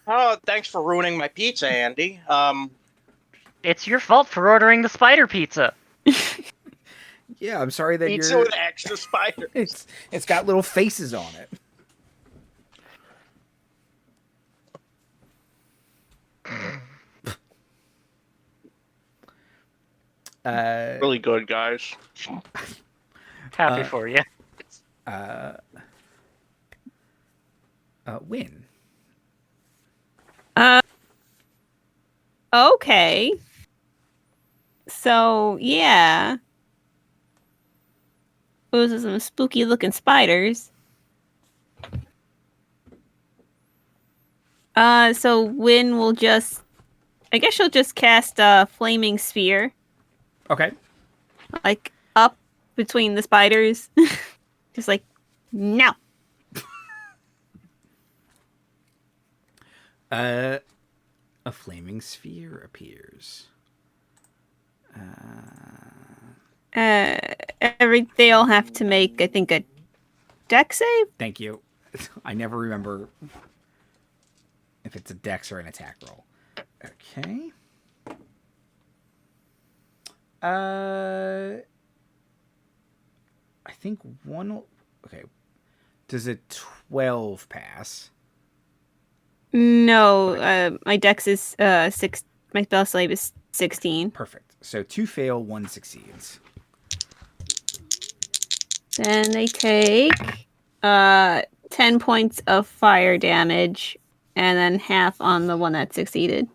Oh, thanks for ruining my pizza, Andy. It's your fault for ordering the spider pizza. Yeah, I'm sorry that Pizza you're. with extra spiders. It's got little faces on it. Really good, guys. Happy for you. Wynne. Okay. So, yeah. Those are some spooky looking spiders. So Wynne will just, I guess she'll just cast a flaming sphere, Okay. like up between the spiders. Just like, no. A flaming sphere appears. They all have to make, I think, a deck save. Thank you. I never remember if it's a dex or an attack roll. Okay. I think one. Okay. Does a 12 pass? No, my dex is 6. My spell save is 16. Perfect. So 2 fail, 1 succeeds. Then they take 10 points of fire damage, and then half on the one that succeeded.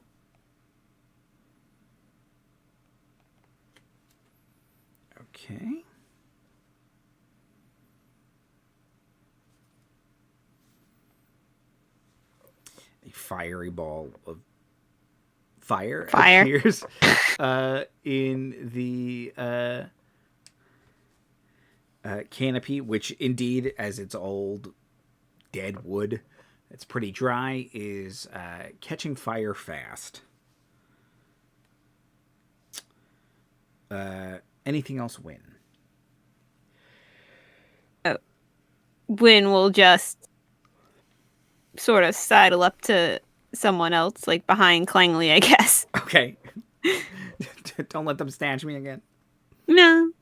Okay. A fiery ball of fire appears in the canopy, which indeed, as it's old, dead wood, it's pretty dry, is catching fire fast. Anything else, Wynne? Wynne will just sort of sidle up to someone else, like behind Clangley, I guess. Okay. Don't let them snatch me again. No.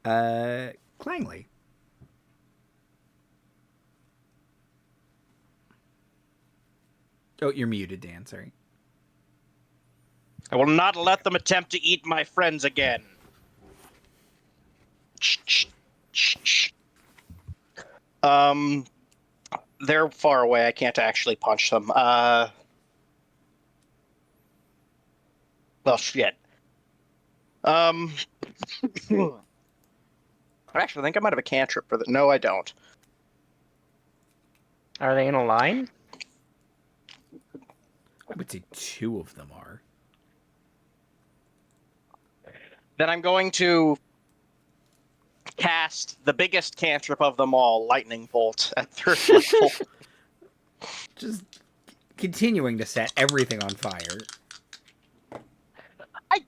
Clangley. Oh, you're muted, Dan. Sorry. I will not let them attempt to eat my friends again. They're far away. I can't actually punch them. Well, shit. I actually think I might have a cantrip for that. No, I don't. Are they in a line? I would say 2 of them are. Then I'm going to cast the biggest cantrip of them all, Lightning Bolt, at 3rd level. Just continuing to set everything on fire.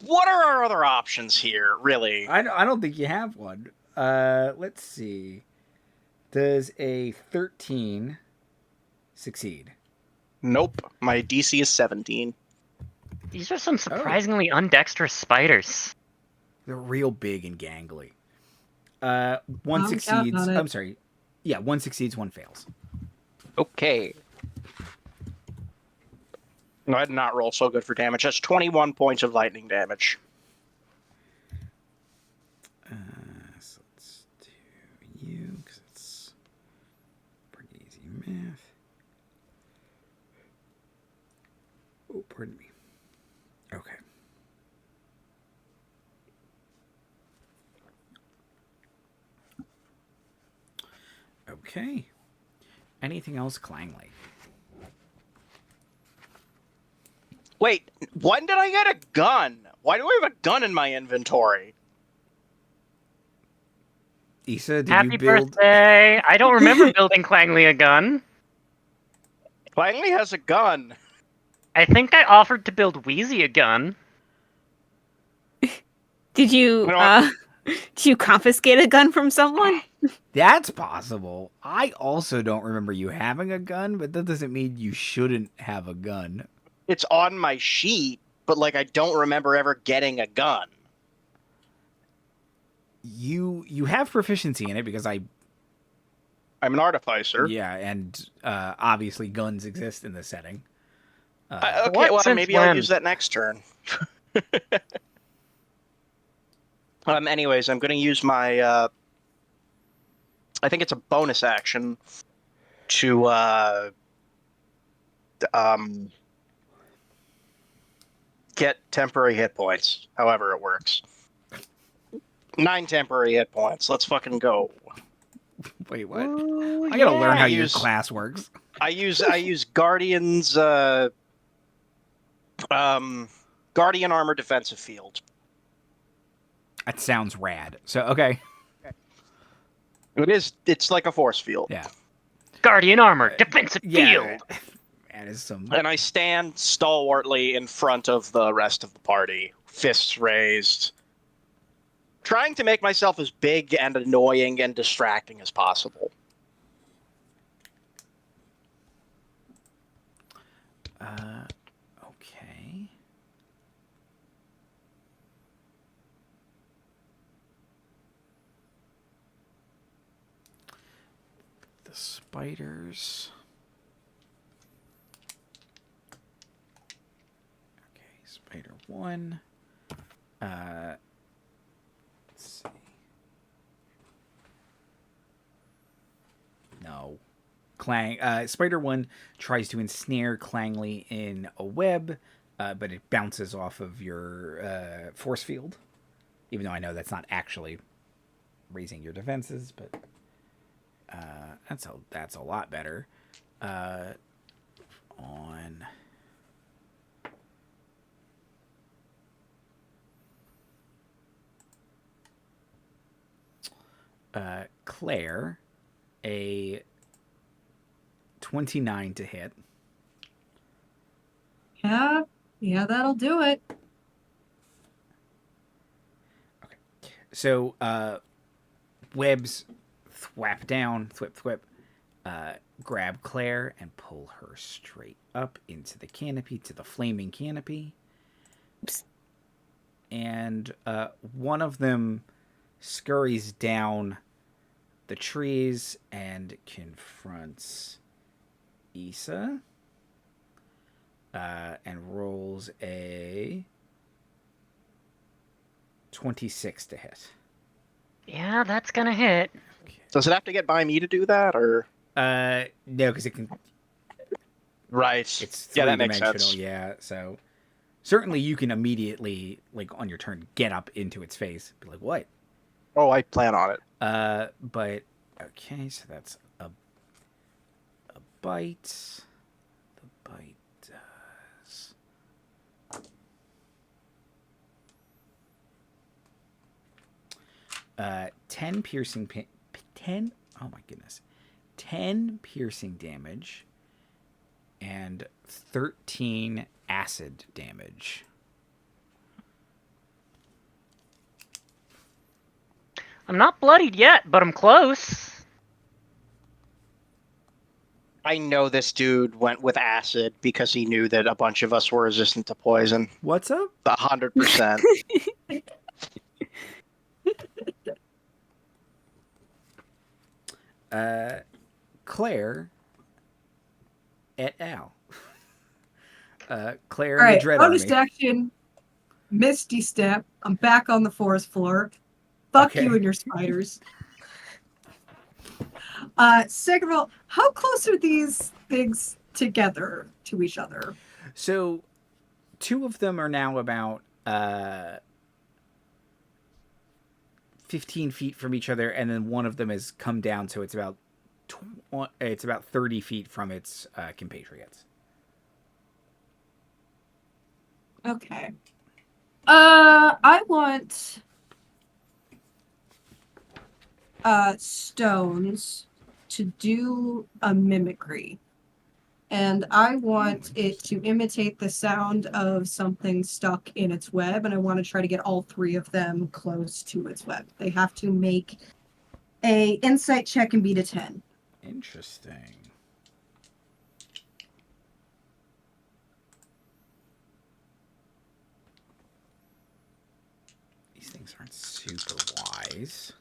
What are our other options here, really? I don't think you have one. let's see. Does a 13 succeed? Nope. My DC is 17. These are some surprisingly undexterous spiders. They're real big and gangly. One I'm succeeds. counting on it. I'm sorry. Yeah, one succeeds, one fails. Okay. No, I did not roll so good for damage. That's 21 points of lightning damage. So let's do you, because it's pretty easy math. Oh, pardon me. Okay. Okay. Anything else, Clangley? Wait, when did I get a gun? Why do I have a gun in my inventory? Issa, did Happy you build? birthday! I don't remember building Clangley a gun. Clangley has a gun. I think I offered to build Wheezy a gun. Did you did you confiscate a gun from someone? That's possible. I also don't remember you having a gun, but that doesn't mean you shouldn't have a gun. It's on my sheet, but like I don't remember ever getting a gun. You have proficiency in it because I'm an artificer. yeah, and obviously guns exist in this setting. Okay, What? well Since maybe I'll when? use that next turn. Anyways, I'm going to use my. I think it's a bonus action to get temporary hit points. However, it works. 9 temporary hit points. Let's fucking go. Wait, what? Ooh, I gotta learn how your use- class works. I use Guardian's Guardian Armor Defensive Field. That sounds rad. So okay, It's like a force field. yeah, Guardian armor, defensive yeah. field. That is some. And I stand stalwartly in front of the rest of the party, fists raised, trying to make myself as big and annoying and distracting as possible. Okay. The spiders. Okay, spider 1. Let's see. No. Spider 1 tries to ensnare Clangley in a web, but it bounces off of your force field. Even though I know that's not actually raising your defenses, but that's a lot better. On Claire, a 29 to hit. Yeah, that'll do it. Okay. So, webs thwap down, thwip, grab Claire and pull her straight up into the canopy, to the flaming canopy. Oops. And one of them scurries down the trees and confronts Issa, and rolls a 26 to hit. Yeah, that's gonna hit. Okay. Does it have to get by me to do that, or? No, because it can. Right. It's Yeah, that makes three-dimensional. sense. Yeah, so certainly you can immediately, like on your turn, get up into its face. Be like, what? Oh, I plan on it. But okay, so that's a bite. The bite does 10 piercing 10. Oh my goodness, 10 piercing damage and 13 acid damage. I'm not bloodied yet, but I'm close. I know this dude went with acid because he knew that a bunch of us were resistant to poison. What's up? 100%. Claire et al. Claire All and the right, Dread bonus Army. action, Misty Step. I'm back on the forest floor. Fuck Okay. you and your spiders. Second of all, how close are these things together to each other? So, 2 of them are now about 15 feet from each other, and then one of them has come down, so it's about 30 feet from its compatriots. Okay. I want stones to do a mimicry. And I want it to imitate the sound of something stuck in its web, and I want to try to get all 3 of them close to its web. They have to make a insight check and beat a 10. Interesting. These things aren't super wise.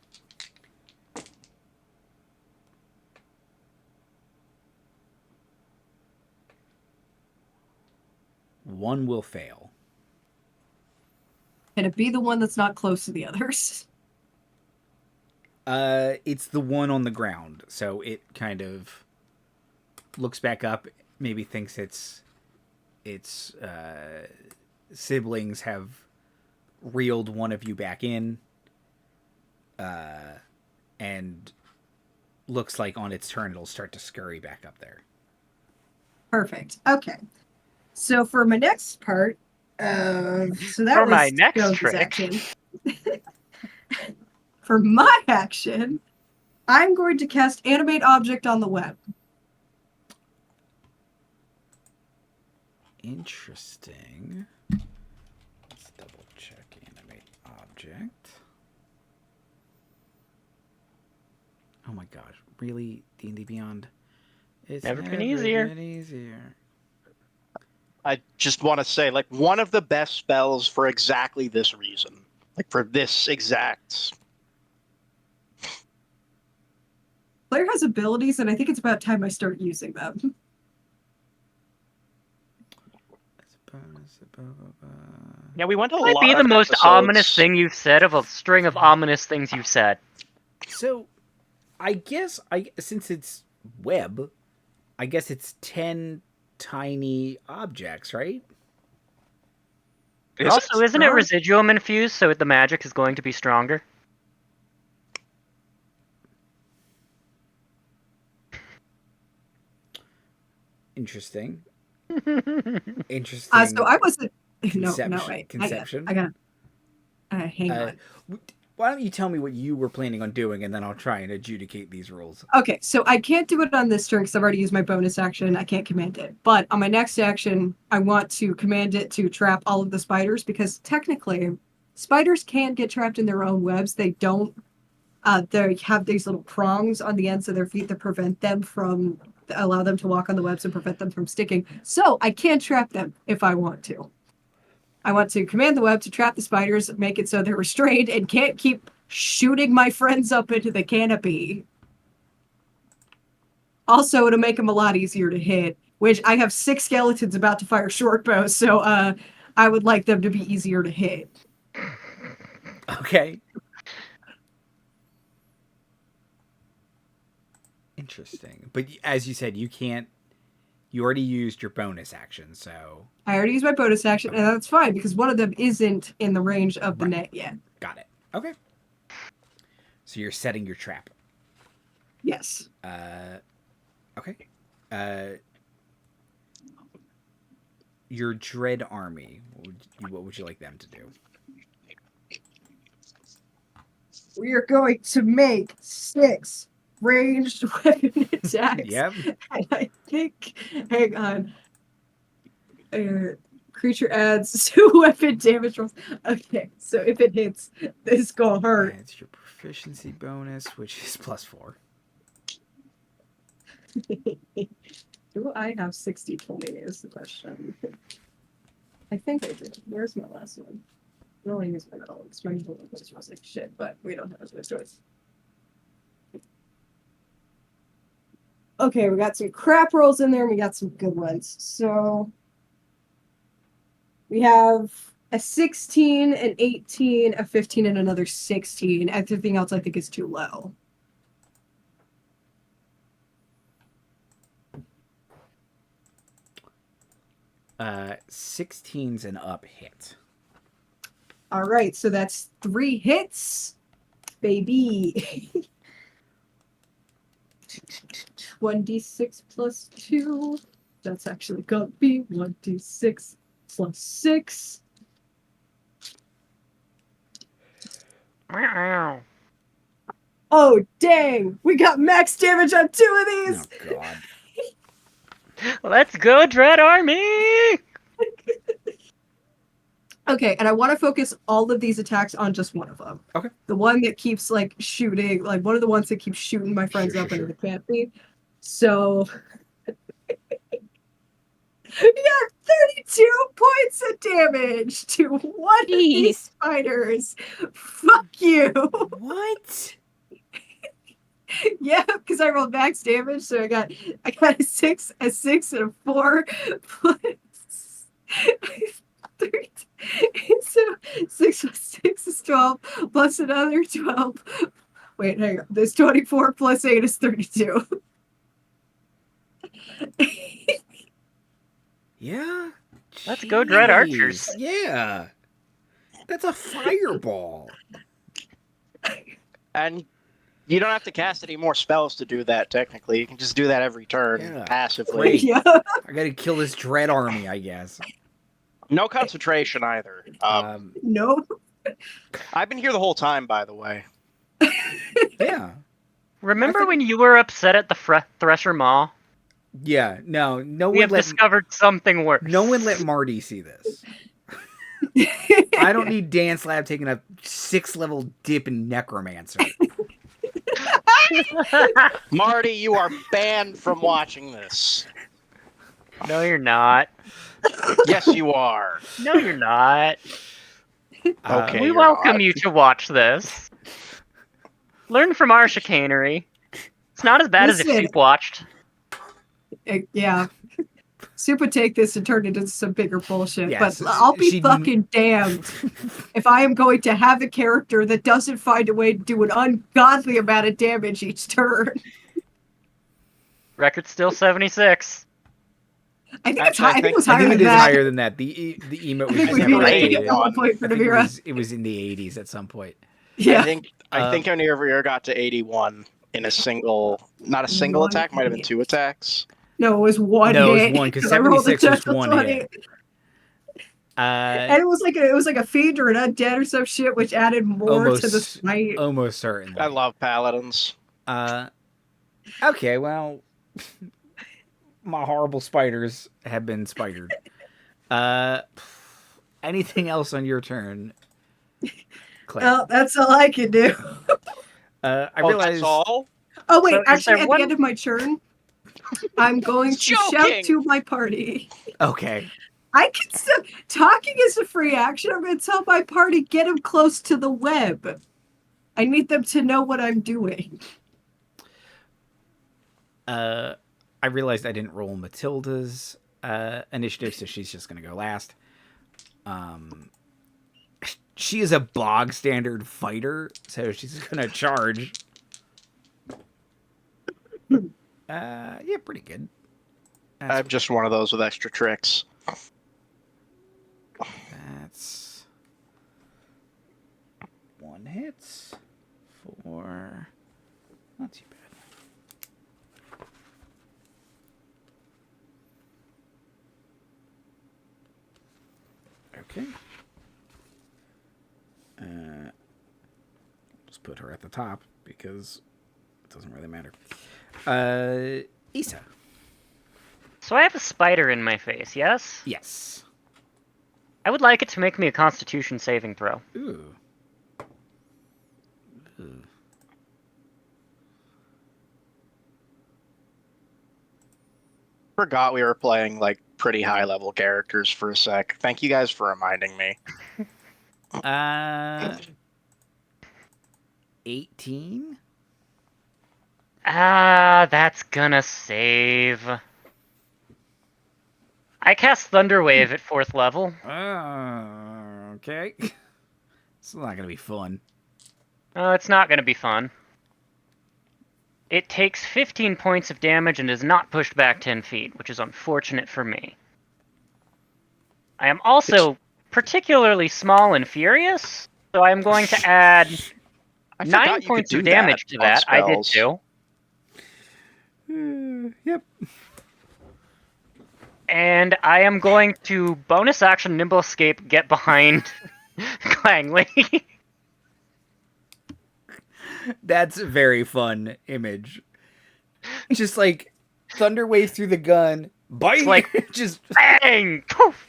One will fail. Can it be the one that's not close to the others? It's the one on the ground, so it kind of looks back up, maybe thinks its siblings have reeled one of you back in, and looks like on its turn it'll start to scurry back up there. Perfect. Okay. So for my next part, so that For was my next Jones' trick. action. For my action, I'm going to cast Animate Object on the web. Interesting. Let's double check Animate Object. Oh my gosh, really? D&D Beyond? It's Never been easier. been easier. I just want to say, like, one of the best spells for exactly this reason. Like, for this exact... Claire has abilities, and I think it's about time I start using them. Yeah, we went a Might lot be the of most episodes. ominous thing you've said of a string of ominous things you've said. So, I guess since it's web, I guess it's 10 tiny objects, right? Also, isn't it residuum infused, so the magic is going to be stronger? Interesting. Interesting. So I wasn't. Conception. I gotta. Hang on. Why don't you tell me what you were planning on doing, and then I'll try and adjudicate these rules. Okay, so I can't do it on this turn because I've already used my bonus action. I can't command it. But on my next action, I want to command it to trap all of the spiders because technically, spiders can get trapped in their own webs. They don't. They have these little prongs on the ends of their feet that prevent them from allow them to walk on the webs and prevent them from sticking. So I can trap them if I want to. I want to command the web to trap the spiders, make it so they're restrained and can't keep shooting my friends up into the canopy. Also, it'll make them a lot easier to hit, which I have 6 skeletons about to fire short bows, so I would like them to be easier to hit. Okay. Interesting. But as you said, you can't... You already used your bonus action, so... I already used my bonus action, and that's fine, because one of them isn't in the range of the net yet. Got it. Okay. So you're setting your trap. Yes. Okay. Your Dread Army, what would you like them to do? We are going to make 6 ranged weapon attacks. Yep. And I think, hang on. Creature adds 2 weapon damage rolls. Okay, so if it hits, this gonna hurt. That's your proficiency bonus, which is +4. Do I have 60/20 is the question. I think I do. Where's my last one? I don't want to use my medal. It's my medal was like shit, but we don't have a choice. Okay, we got some crap rolls in there and we got some good ones. So we have a 16, an 18, a 15, and another 16. Everything else I think is too low. Uh, 16's an up hit. All right, so that's 3 hits, baby. 1d6 plus 2. That's actually gonna be 1d6 plus 6. Oh, dang! We got max damage on 2 of these! Oh, God. Let's go, Dread Army! Okay, and I want to focus all of these attacks on just one of them. Okay. The one that keeps, like, shooting, like, one of the ones that keeps shooting my friends up into the canopy. So... we got 32 points of damage to one of these spiders. Fuck you! What? Yeah, because I rolled max damage, so I got a 6, and a 4 plus 3. So 6 plus 6 is 12, plus another 12. Wait, hang on. There's 24 plus 8 is 32. Yeah. Let's go, Dread Jeez. Archers. Yeah. That's a fireball. And you don't have to cast any more spells to do that, technically. You can just do that every turn, Yeah. passively. Great. Yeah. I gotta kill this dread army, I guess. No concentration, either. No. I've been here the whole time, by the way. Yeah. Remember when you were upset at the Thresher Maw? Yeah. No We one have discovered something worse. No one let Marty see this. I don't need Dance Lab taking a 6-level dip in Necromancer. Marty, you are banned from watching this. No, you're not. Yes, you are. No, you're not. Okay, We you're welcome not. you to watch this. Learn from our chicanery. It's not as bad as if Listen. Soup watched. Yeah. Soup would take this and turn it into some bigger bullshit. Yes, but I'll be she'd- fucking damned if I am going to have a character that doesn't find a way to do an ungodly amount of damage each turn. Record's still 76. I think it's Actually, high. I think it was I higher think than it is that. higher than that. The emote was I think just we never beat it rated. at one point for I think Namira. it was in the 80s at some point. Yeah. I think Onir got to 81 in a single, not a single One attack, might have been hit. 2 attacks. No, it was one No, it was hit. one, 'cause I rolled a 76 was natural one 20. hit. And it was like a fiend or an undead or some shit, which added more to the smite. Almost certainly. I love paladins. Okay, well, my horrible spiders have been spidered. Anything else on your turn, Claire? Well, that's all I can do. I Oh, realize. that's all? Oh wait, So is actually, there at one- the end of my turn, I'm going to shout Joking! to my party. Okay. I can still talking is a free action. I'm going to tell my party get them close to the web. I need them to know what I'm doing. I realized I didn't roll Matilda's initiative, so she's just going to go last. She is a bog standard fighter, so she's going to charge. Yeah, pretty good. I'm just one of those with extra tricks. That's 1 hit for not too bad. Okay. Just put her at the top because it doesn't really matter. Issa. So I have a spider in my face, yes? Yes. I would like it to make me a Constitution saving throw. Ooh. Forgot we were playing like pretty high level characters for a sec. Thank you guys for reminding me. 18. That's gonna save. I cast Thunderwave at 4th level. Okay. It's not gonna be fun. It's not gonna be fun. It takes 15 points of damage and is not pushed back 10 feet, which is unfortunate for me. I am also particularly small and furious, so I am going to add I 9 forgot you could points do of damage to on that. I did spells. too. Yep. And I am going to bonus action Nimble Escape, get behind Clangley. That's a very fun image. Just like thunder wave through the gun, bite, like just bang! Poof!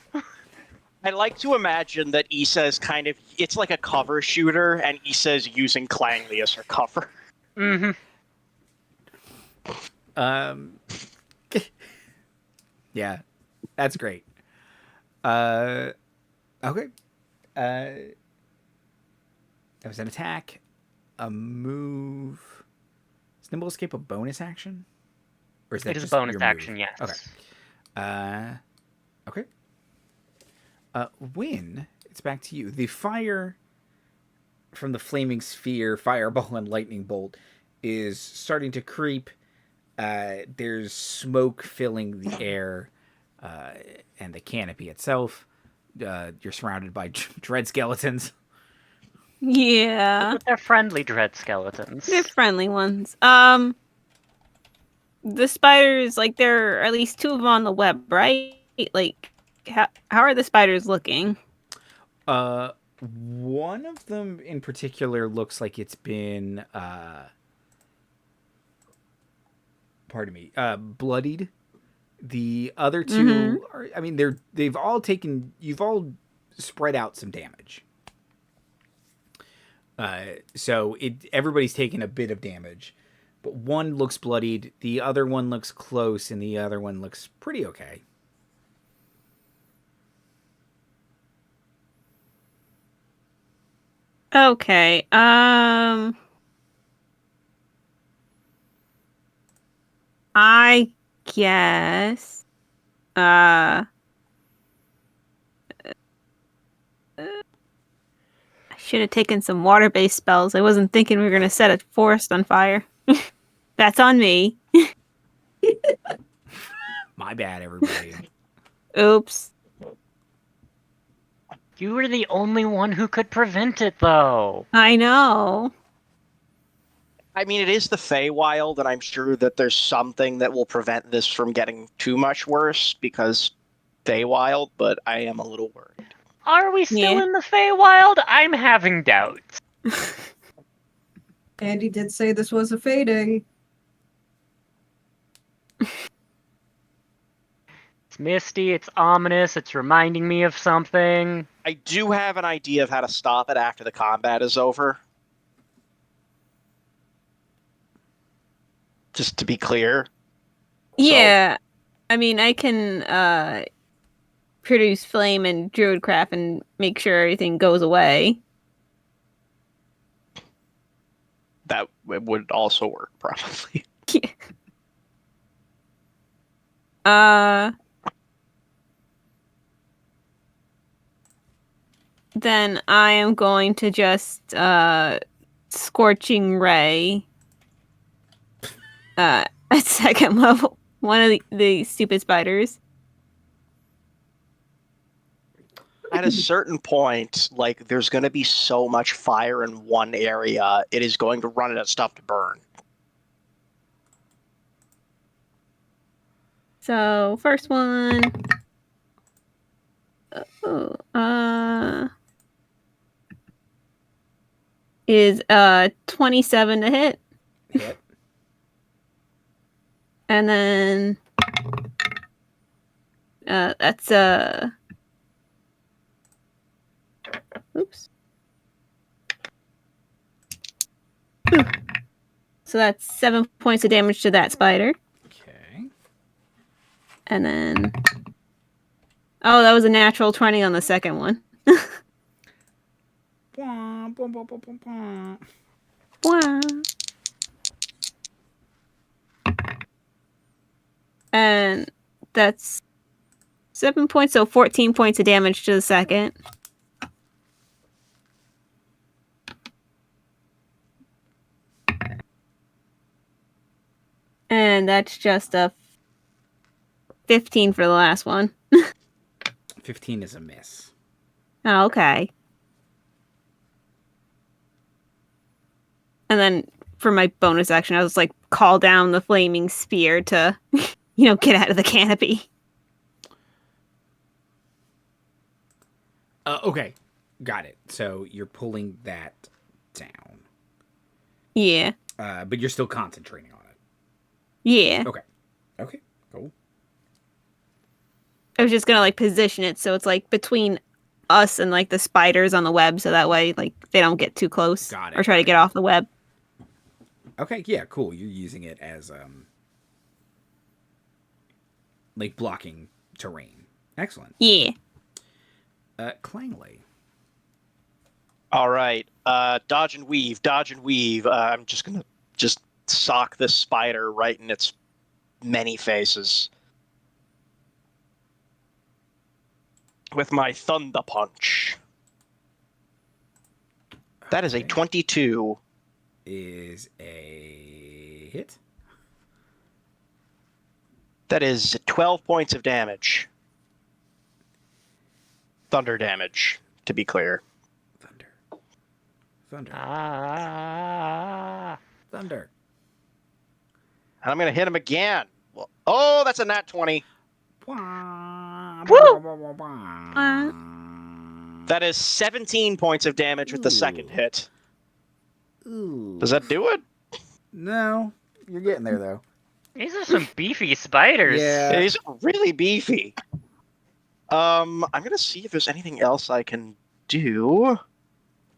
I like to imagine that Issa is kind of, it's like a cover shooter, and Issa is using Clangley as her cover. Mm-hmm. Yeah, that's great. Okay. That was an attack, a move. Is Nimble Escape a bonus action? Or is that It is a just bonus your move? action, yes. Okay. Okay. Wynne, it's back to you. The fire from the flaming sphere, fireball, and lightning bolt is starting to creep. There's smoke filling the air and the canopy itself. You're surrounded by dread skeletons. Yeah. But they're friendly dread skeletons. They're friendly ones. The spiders, like, there are at least 2 of them on the web, right? Like, how are the spiders looking? One of them in particular looks like it's been, pardon me, bloodied. The other 2 are, I mean, you've all spread out some damage. So everybody's taken a bit of damage, but one looks bloodied, the other one looks close, and the other one looks pretty okay. Okay. I guess. I should have taken some water-based spells. I wasn't thinking we were gonna set a forest on fire. That's on me. My bad, everybody. Oops. You were the only one who could prevent it, though. I know. I mean, it is the Feywild, and I'm sure that there's something that will prevent this from getting too much worse because Feywild, but I am a little worried. Are we still Yeah. in the Feywild? I'm having doubts. Andy did say this was a fading. It's misty, it's ominous, it's reminding me of something. I do have an idea of how to stop it after the combat is over. Just to be clear. Yeah. I mean, I can produce flame and druidcraft and make sure everything goes away. That would also work, probably. Then I am going to just Scorching Ray at 2nd level one of the stupid spiders. At a certain point, like, there's going to be so much fire in one area, it is going to run out of stuff to burn. So first one, is 27 to hit, Hit. and then that's oops. So that's 7 points of damage to that spider. Okay. And then... Oh, that was a natural 20 on the second one. Bwah, bwah, bwah, bwah, bwah, bwah. Wow. And that's 7 points, so 14 points of damage to the second. And that's just a 15 for the last one. 15 is a miss. Oh, okay. And then for my bonus action, I was like, call down the flaming spear to, get out of the canopy. Okay, got it. So you're pulling that down. Yeah. But you're still concentrating on it. Yeah. Okay, cool. I was just gonna position it so it's between us and the spiders on the web, so that way they don't get too close. Got it, Or try got to it. get off the web. Okay, yeah, cool. You're using it as blocking terrain. Excellent. Yeah. Clangley. All right. Dodge and weave. I'm just gonna sock this spider right in its many faces with my thunder punch. That is a Okay. 22. Is a hit. That is 12 points of damage. Thunder damage, to be clear. Thunder. Ah. Thunder. And I'm going to hit him again. Oh, that's a nat 20. Woo! That is 17 points of damage with the second hit. Ooh. Does that do it? No. You're getting there, though. These are some beefy spiders. Yeah. He's really beefy. I'm gonna see if there's anything else I can do.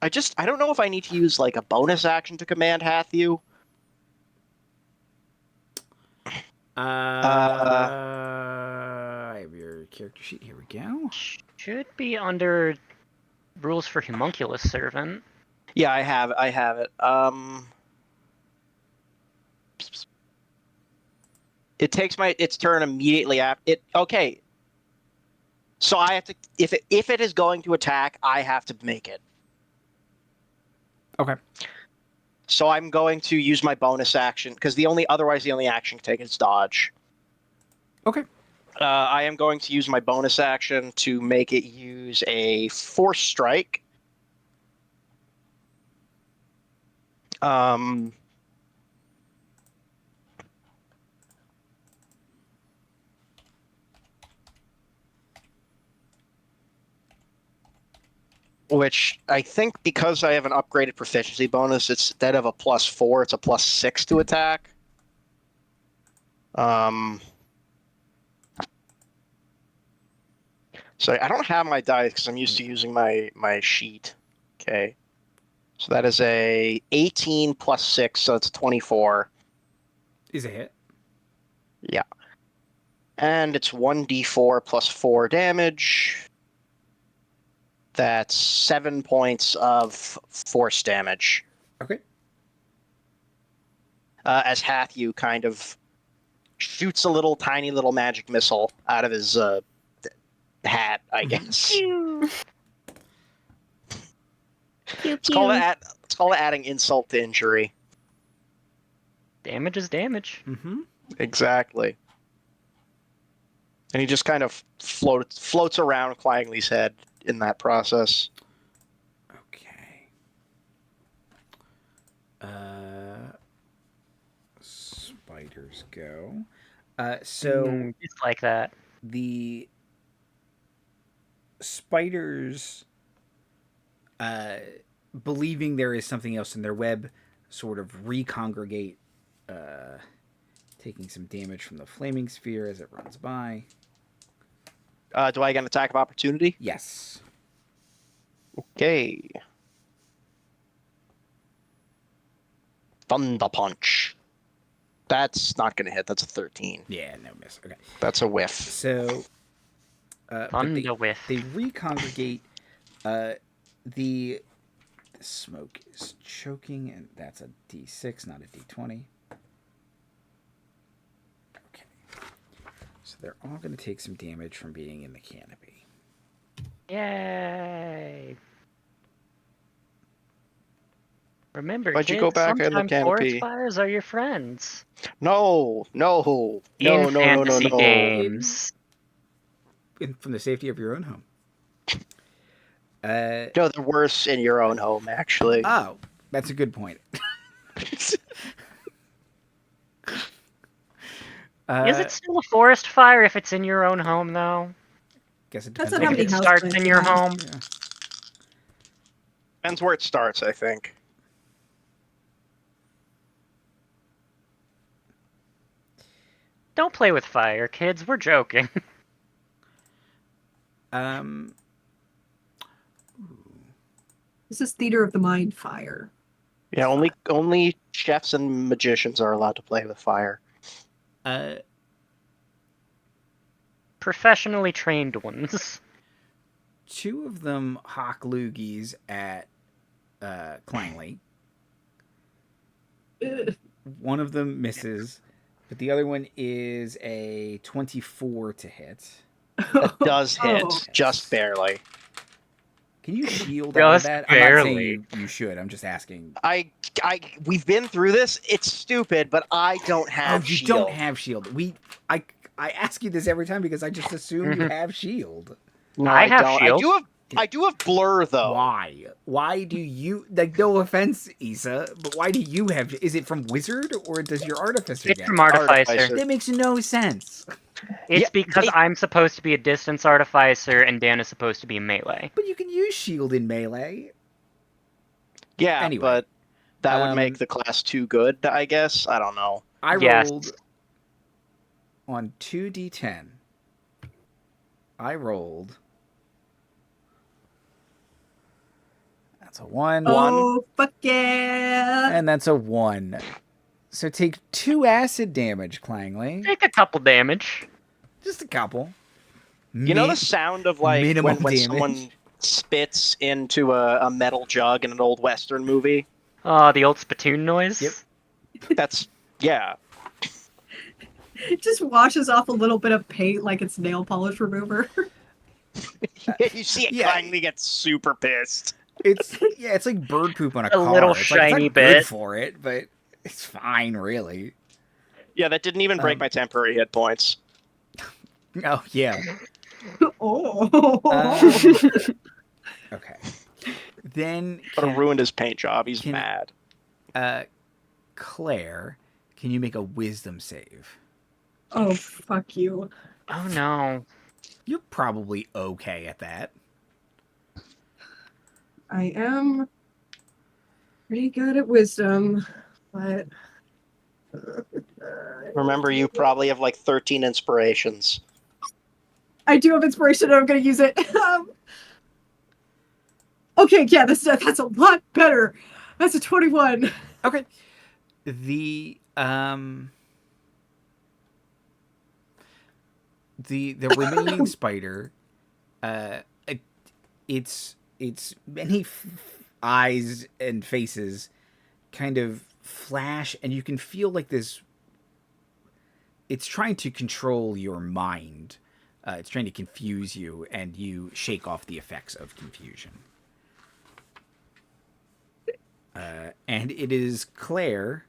I don't know if I need to use a bonus action to command Hathu. I have your character sheet. Here we go. Should be under rules for homunculus servant. Yeah, I have it. It takes its turn immediately after it. Okay. So I have to if it is going to attack, I have to make it. Okay. So I'm going to use my bonus action because otherwise the only action to take is dodge. Okay. I am going to use my bonus action to make it use a force strike. Which I think because I have an upgraded proficiency bonus, it's instead of a +4, it's a +6 to attack. So I don't have my dice because I'm used to using my sheet. Okay. So that is a 18 +6, so it's 24. Is a hit. Yeah. And it's 1d4 +4 damage. That's 7 points of force damage. Okay. As Hathu kind of shoots a tiny little magic missile out of his hat, I guess. Pew. Pew, It's called pew. adding insult to injury. Damage is damage. Mm-hmm. Exactly. And he just kind of floats around Clangley's head in that process. Okay. Spiders go. So Just like that. the spiders, believing there is something else in their web, sort of recongregate, taking some damage from the flaming sphere as it runs by. Do I get an attack of opportunity? Yes. Okay. Thunder punch. That's not going to hit. That's a 13. Yeah, no miss. Okay. That's a whiff. So, but Thunder whiff. they recongregate. The smoke is choking, and that's a D6, not a D20. Okay. So they're all going to take some damage from being in the canopy. Yay! Remember, Why'd kids, you go back in the sometimes canopy? forest fires are your friends. No. In fantasy No. games. From the safety of your own home. No, they're worse in your own home, actually. Oh, that's a good point. Is it still a forest fire if it's in your own home, though? Guess it That's depends not how on If many it house starts plants in you your have. home? Yeah. Depends where it starts, I think. Don't play with fire, kids. We're joking. This is theater of the mind fire. Yeah, only chefs and magicians are allowed to play with fire. Professionally trained ones. Two of them hawk loogies at Clangley. Ugh. One of them misses, but the other one is a 24 to hit. That does hit, Oh. just barely. Can you shield out of Just that? I'm not barely. saying you should. I'm just asking. We've been through this. It's stupid, but I don't have you shield. don't have shield. I ask you this every time because I just assume you Mhm. have shield. No, I have don't. shield. I do have blur though. Why? Why do you like? No offense, Issa, but why do you have? Is it from wizard or does your artificer It's get from it? Artificer. That makes no sense. It's Yeah, because I'm supposed to be a distance Artificer and Dan is supposed to be melee. But you can use shield in melee. Yeah, Anyway, but that would make the class too good, I guess. I don't know. I Yes. rolled on 2d10. I rolled. That's a 1. Oh, fuck yeah. And that's a 1. So take 2 acid damage, Clangley. Take a couple damage. Just a couple. You know the sound of like minimum when damage. someone spits into a metal jug in an old Western movie? The old spittoon noise. Yep. That's yeah. It just washes off a little bit of paint like it's nail polish remover. You see it Yeah. finally gets super pissed. It's like bird poop on a A car. little It's like, it's shiny not good bit. for it, but it's fine, really. Yeah, that didn't even break my temporary hit points. Oh yeah. Oh. Okay. Then But it ruined his paint job. He's can- mad. Claire, can you make a wisdom save? Oh, fuck you. Oh no. You're probably okay at that. I am pretty good at wisdom, but Remember, you probably have like 13 inspirations. I do have inspiration and I'm going to use it. Okay, yeah, that's a lot better. That's a 21. Okay. The remaining spider, its many eyes and faces kind of flash, and you can feel like this. It's trying to control your mind. It's trying to confuse you, and you shake off the effects of confusion. And it is Claire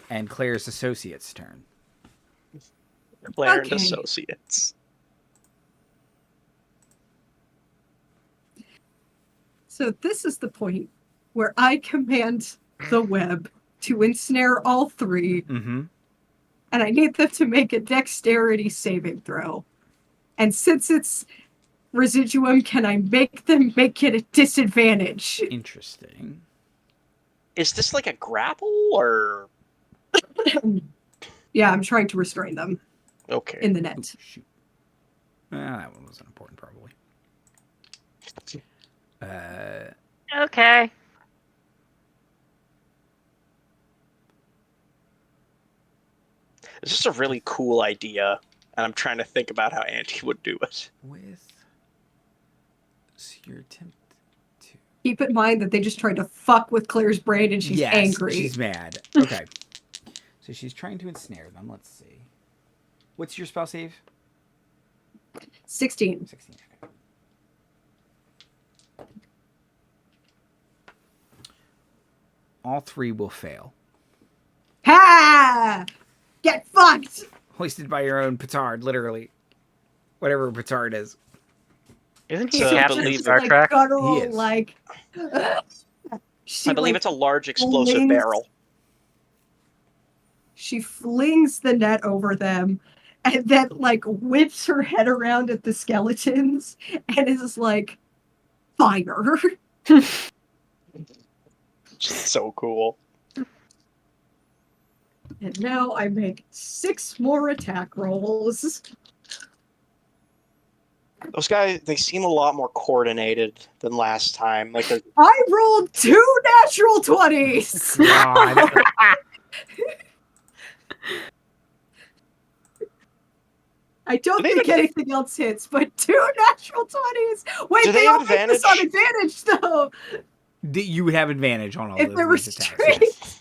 and Claire's associate's turn. Claire and Okay. Associates. So this is the point where I command the web to ensnare all three, Mm-hmm. and I need them to make a dexterity saving throw. And since it's residuum, can I make them make it a disadvantage? Interesting. Is this like a grapple or Yeah, I'm trying to restrain them okay? in the Ooh, net. shoot. That one wasn't important, probably. Okay. This is a really cool idea, and I'm trying to think about how Andy would do it. So your attempt to... Keep in mind that they just tried to fuck with Claire's brain and she's angry. She's mad. Okay. So she's trying to ensnare them. Let's see. What's your spell save? 16. 16. Okay. All 3 will fail. Ha! Get fucked! Hoisted by your own petard, literally. Whatever petard is. Isn't he So, Captain believe Star like, Trek? guttural, He is. like... she, I believe like, it's a large explosive flings- barrel. She flings the net over them and then, like, whips her head around at the skeletons and is like, fire. So cool. And now I make 6 more attack rolls. Those guys, they seem a lot more coordinated than last time. Like, they're I rolled 2 natural 20s. God. I don't Do they think have anything else hits, but 2 natural 20s. Wait, Do they they all have make this on advantage, though. You would have advantage on all If of they're these attacks. restrained. Yes.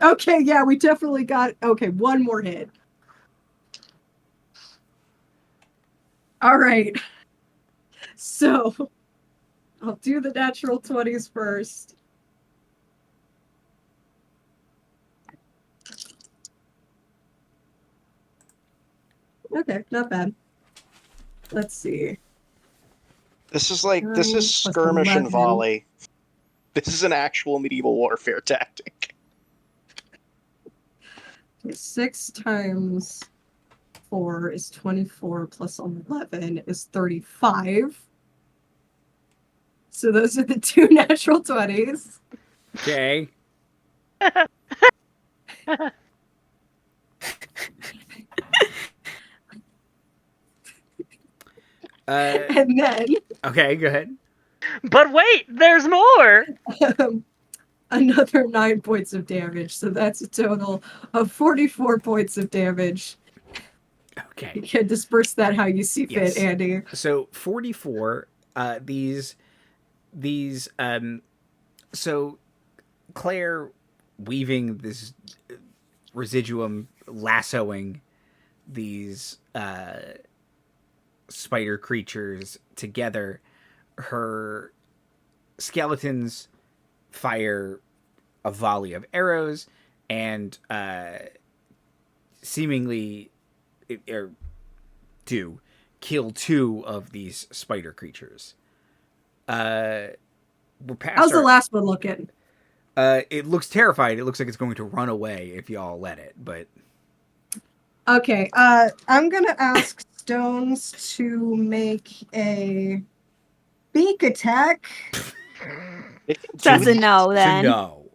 Okay, yeah, we definitely got... Okay, 1 more hit. All right. So, I'll do the natural 20s first. Okay, not bad. Let's see. This is like, this 9 is plus skirmish and 11. volley. This is an actual medieval warfare tactic. 6 times 4 is 24 plus 11 is 35. So those are the 2 natural 20s. Okay. And then Okay, go ahead. But wait, there's more! another 9 points of damage. So that's a total of 44 points of damage. You Okay. can disperse that how you see Yes. fit, Andy. So 44, so Claire weaving this residuum, lassoing these spider creatures together, her skeletons fire a volley of arrows and seemingly do kill 2 of these spider creatures. We're past How's the our- last one looking? it looks terrified. It looks like it's going to run away if y'all let it, but Okay, I'm gonna ask Stones to make a beak attack. That's a no to then. no.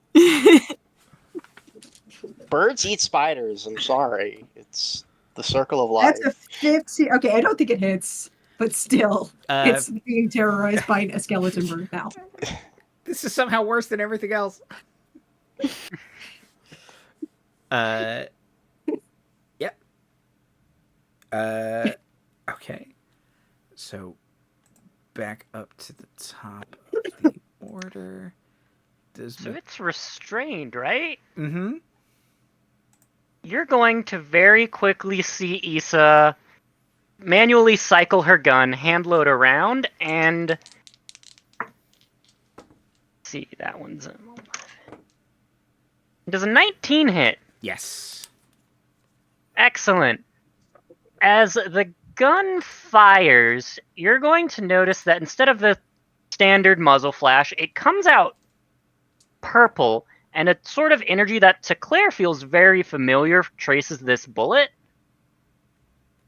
Birds eat spiders. I'm sorry. It's the circle of life. That's a 50. Okay, I don't think it hits, but still, it's being terrorized by a skeleton bird now. This is somehow worse than everything else. Yep. Okay. So back up to the top of the order. So it's restrained, right? Mm-hmm. You're going to very quickly see Issa manually cycle her gun, hand load around, and see, that one's a... Does a 19 hit? Yes. Excellent. As the gun fires, you're going to notice that instead of the standard muzzle flash, it comes out purple, and a sort of energy that to Claire feels very familiar traces this bullet.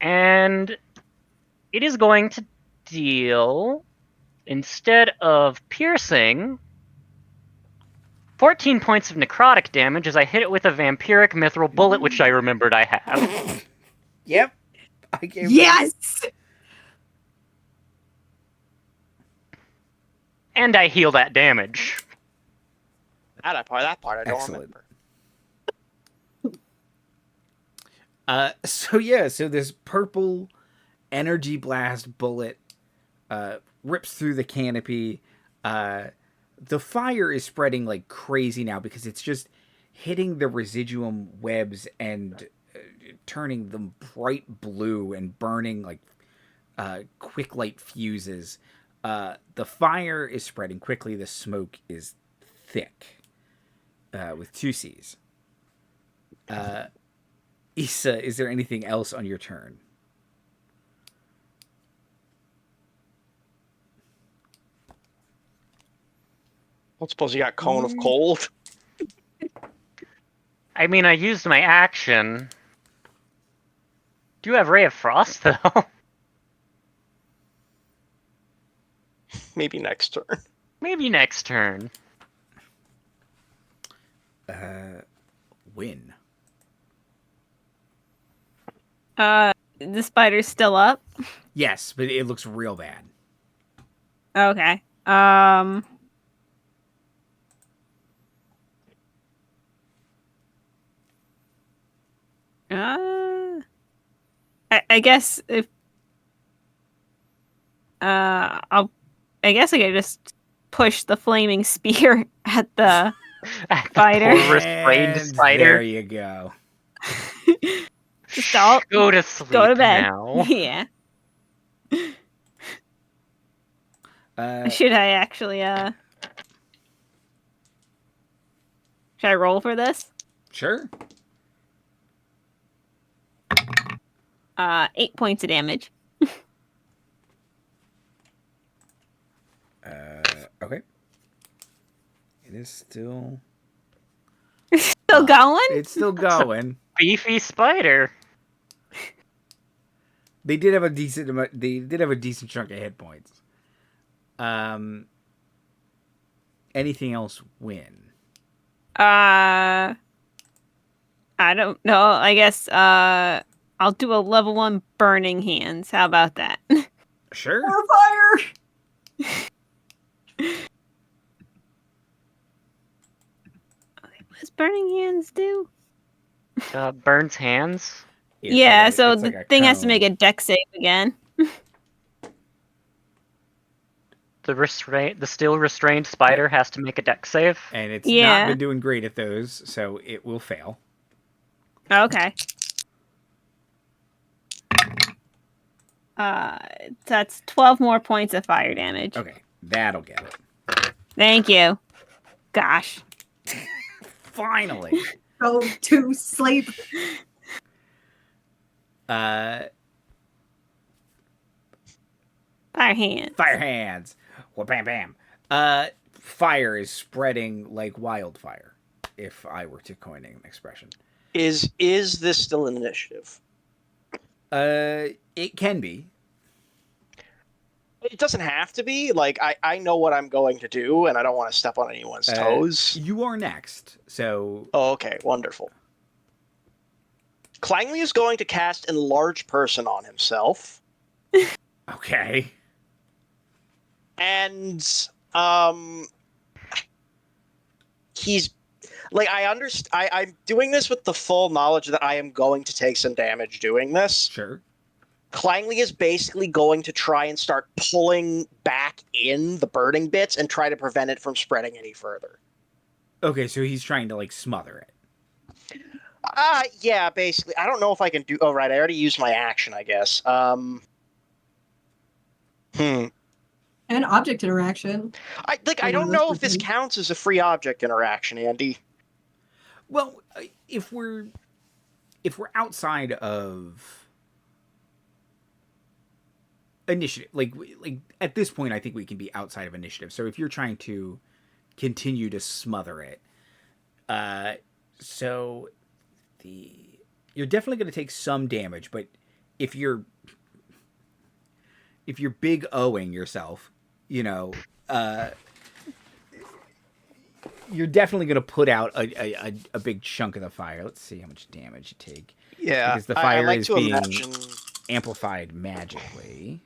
And it is going to deal, instead of piercing, 14 points of necrotic damage as I hit it with a vampiric mithril bullet, which I remembered I have. Yep. I gave Yes! And I heal that damage. That part I don't Excellent. remember. So this purple energy blast bullet rips through the canopy. The fire is spreading like crazy now because it's just hitting the residuum webs and turning them bright blue and burning like quick light fuses. The fire is spreading quickly. The smoke is thick with 2 C's. Issa, is there anything else on your turn? I suppose you got Cone of Cold. I mean, I used my action. Do you have Ray of Frost, though? Maybe next turn. Maybe next turn. Wynne. The spider's still up. Yes, but it looks real bad. Okay. I guess if I guess I could just push the flaming spear at the spider. Poor restrained And spider. There you go. Just all Go to sleep go to bed. now. Yeah. Should I actually should I roll for this? Sure. 8 points of damage. Okay. It is still... Still going? It's still going. Beefy spider. They did have a decent amount. They did have a decent chunk of hit points. Anything else win? I don't know. I guess I'll do a level 1 burning hands. How about that? Sure. Fire! What does burning hands do? Burns hands. Yeah, It's so it's the like a thing has to cone. make a dex save again. The still restrained spider has to make a dex save. And it's Yeah. not been doing great at those, so it will fail. Okay. That's 12 more points of fire damage. Okay, that'll get it. Thank you. Gosh. Finally. Go to sleep. Fire hand. Fire hands. Well, bam, bam. Fire is spreading like wildfire, if I were to coin an expression. Is this still an initiative? It can be. It doesn't have to be. Like, I know what I'm going to do, and I don't want to step on anyone's toes. You are next, so... Oh, okay, wonderful. Clangley is going to cast Enlarge Person on himself. Okay. And, he's... Like, I'm doing this with the full knowledge that I am going to take some damage doing this. Sure. Clangley is basically going to try and start pulling back in the burning bits and try to prevent it from spreading any further. Okay, so he's trying to, like, smother it. Yeah, basically. I don't know if I can do... Oh, right, I already used my action, I guess. And object interaction. I don't know if this counts as a free object interaction, Andy. Well, if we're outside of initiative, like at this point, I think we can be outside of initiative. So if you're trying to continue to smother it, so you're definitely going to take some damage. But if you're big O'ing yourself, you know, you're definitely going to put out a big chunk of the fire. Let's see how much damage you take. Yeah, Because the fire I like is to being imagine... amplified magically.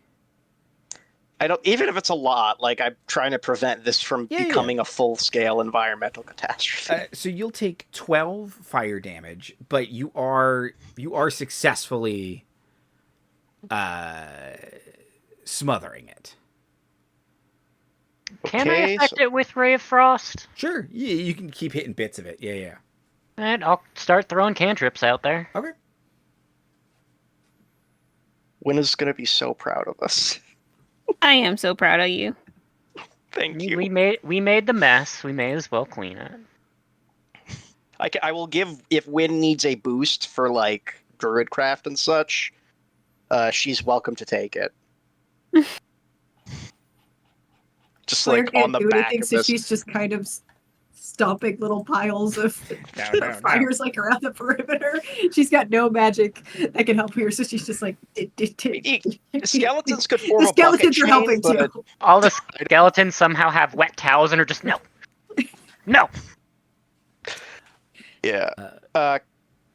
I don't, even if it's a lot, like I'm trying to prevent this from Yeah. becoming a full-scale environmental catastrophe. So you'll take 12 fire damage, but you are successfully smothering it. Can I Okay, affect it with Ray of Frost? Sure, you can keep hitting bits of it. Yeah. And I'll start throwing cantrips out there. Okay. Wynne is going to be so proud of us. I am so proud of you. Thank you. We made the mess. We may as well clean it. I will give, if Wynne needs a boost for like Druidcraft and such, she's welcome to take it. Just Claire like can't on the do back anything, of so this. she's just kind of stomping little piles of No. fires like around the perimeter. She's got no magic that can help here, so she's just like. Skeletons could form The a bucket skeletons are chain, helping but too. All the skeletons somehow have wet towels and are just no. yeah.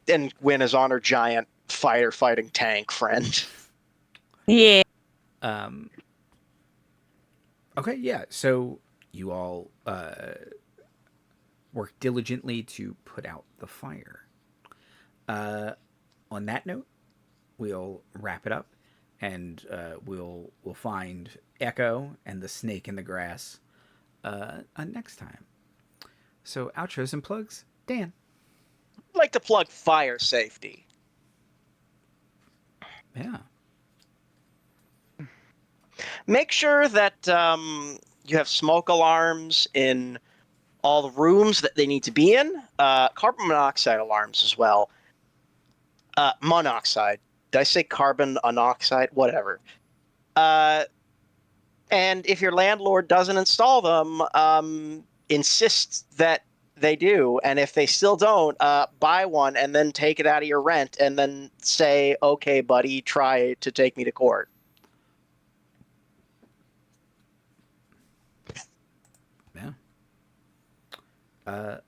And Wynne is on her giant firefighting tank friend. Yeah. Okay, yeah. So you all work diligently to put out the fire. On that note, we'll wrap it up, and we'll find Echo and the snake in the grass next time. So outros and plugs, Dan. I'd like to plug fire safety. Yeah. Make sure that you have smoke alarms in all the rooms that they need to be in. Carbon monoxide alarms as well. Monoxide. Did I say carbon monoxide? Whatever. And if your landlord doesn't install them, insist that they do. And if they still don't, buy one and then take it out of your rent and then say, okay, buddy, try to take me to court.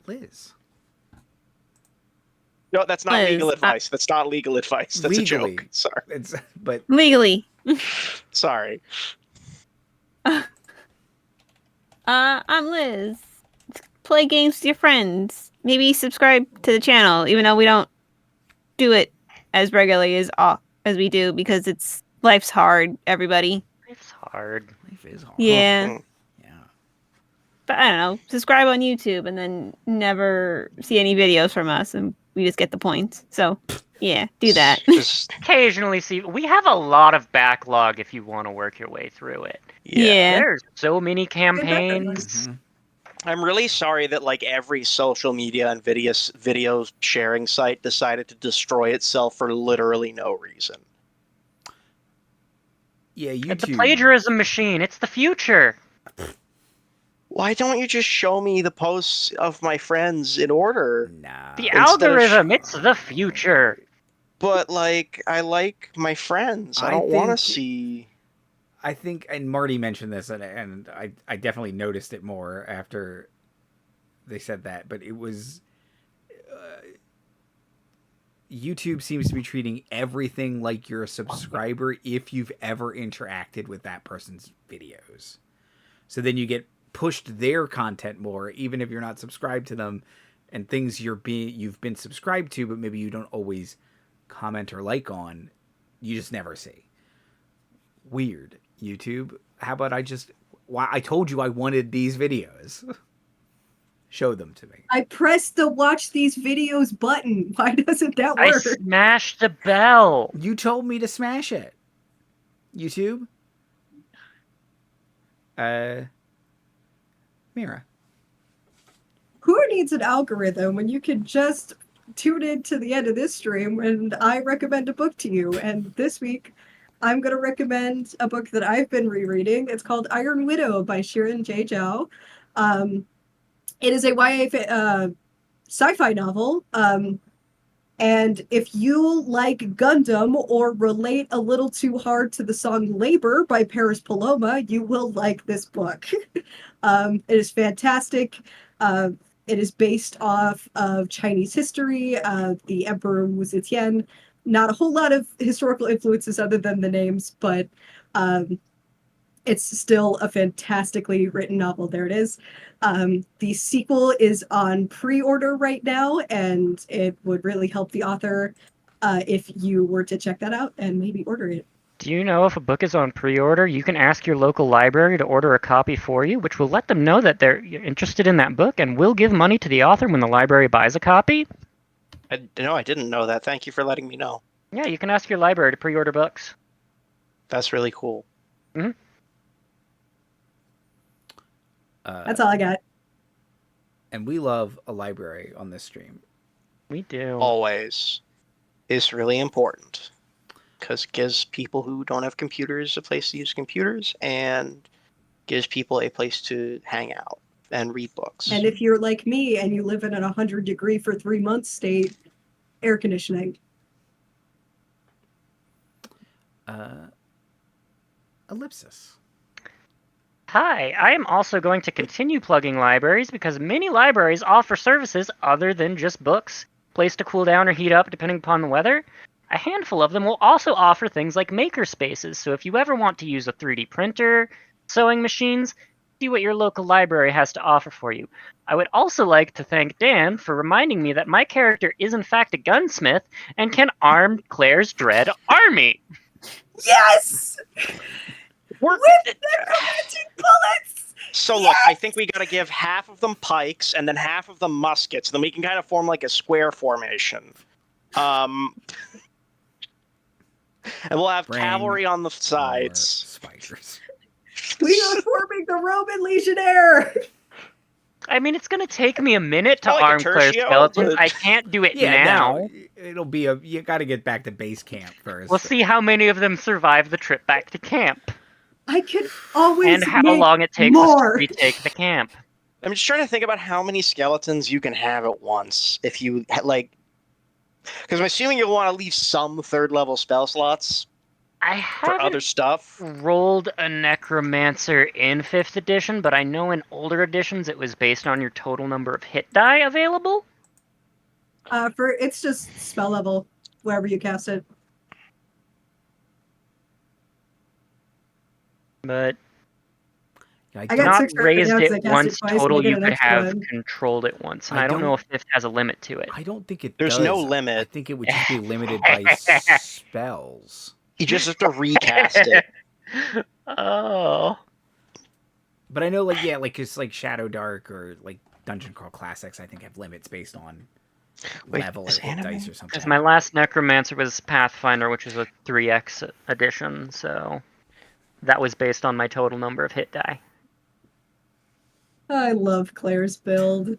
Liz. No, that's not Liz, legal advice. That's not legal advice. That's Legally. a joke. Sorry. But Legally. Sorry. I'm Liz. Play games with your friends. Maybe subscribe to the channel, even though we don't do it as regularly as we do because life's hard, everybody. Life's hard. Life is hard. Yeah. Mhm. Yeah. But I don't know. Subscribe on YouTube and then never see any videos from us and we just get the points. So, yeah, do that. Just, Occasionally see. We have a lot of backlog if you want to work your way through it. Yeah. There's so many campaigns. Mhm. I'm really sorry that like every social media and video sharing site decided to destroy itself for literally no reason. Yeah, It's a YouTube. plagiarism machine. It's the future. Why don't you just show me the posts of my friends in order? Nah. The Instead of algorithm. It's the future. But like, I like my friends. I I don't want to think- see. I think, and Marty mentioned this, and I definitely noticed it more after they said that, but it was YouTube seems to be treating everything like you're a subscriber if you've ever interacted with that person's videos. So then you get pushed their content more, even if you're not subscribed to them, and things you've been subscribed to, but maybe you don't always comment or like on, you just never see. Weird. YouTube, how about I told you I wanted these videos. Show them to me. I pressed the watch these videos button. Why doesn't that I work? smashed the bell. You told me to smash it. YouTube? Mira. Who needs an algorithm when you can just tune in to the end of this stream and I recommend a book to you? And this week, I'm going to recommend a book that I've been rereading. It's called Iron Widow by Shirin J. Zhao. It is a YA sci-fi novel. And if you like Gundam or relate a little too hard to the song Labor by Paris Paloma, you will like this book. It is fantastic. It is based off of Chinese history. The Emperor Wu Zetian. Not a whole lot of historical influences other than the names, but It's still a fantastically written novel. There it is. The sequel is on pre-order right now, and it would really help the author if you were to check that out and maybe order it. Do you know if a book is on pre-order, you can ask your local library to order a copy for you, which will let them know that they're interested in that book and will give money to the author when the library buys a copy? I didn't know that. Thank you for letting me know. Yeah, you can ask your library to pre-order books. That's really cool. That's all I got. And we love a library on this stream. We do. Always. It's really important. Because it gives people who don't have computers a place to use computers and gives people a place to hang out and read books. And if you're like me and you live in an 100-degree for 3 months state, air conditioning. Ellipsis. Hi, I am also going to continue plugging libraries because many libraries offer services other than just books, place to cool down or heat up depending upon the weather. A handful of them will also offer things like maker spaces, so if you ever want to use a 3D printer, sewing machines, see what your local library has to offer for you. I would also like to thank Dan for reminding me that my character is in fact a gunsmith and can arm Claire's Dread army. Yes! We're... With necromantic bullets! So look, I think we gotta give half of them pikes and then half of them muskets. Then we can kind of form like a square formation. And we'll have cavalry on the sides. Spiders. We are forming the Roman Legionnaire! I mean, it's going to take me a minute to Not like a arm Claire's tertio, skeleton. but- I can't do it Yeah, now. no, it'll be you got to get back to base camp first. We'll see how many of them survive the trip back to camp. I can always And how make long it takes us to more. retake the camp. I'm just trying to think about how many skeletons you can have at once. If you, like... Because I'm assuming you'll want to leave some third-level spell slots I for other haven't stuff. rolled a Necromancer in 5th edition, but I know in older editions it was based on your total number of hit die available. It's just spell level, wherever you cast it. But I I got not 6 right raised now 'cause I it cast it once twice, and I total, get you an could extra have one. controlled it once. And I I don't know don't- if 5th has a limit to it. I don't think it There's does. no I limit. think it would just be limited by spells. You just have to recast it. Oh. But I know, like, it's like Shadow Dark or like Dungeon Crawl Classics, I think have limits based on Wait, level or is hit anime? dice or something. Because my last Necromancer was Pathfinder, which is a 3x edition, so that was based on my total number of hit die. I love Claire's build.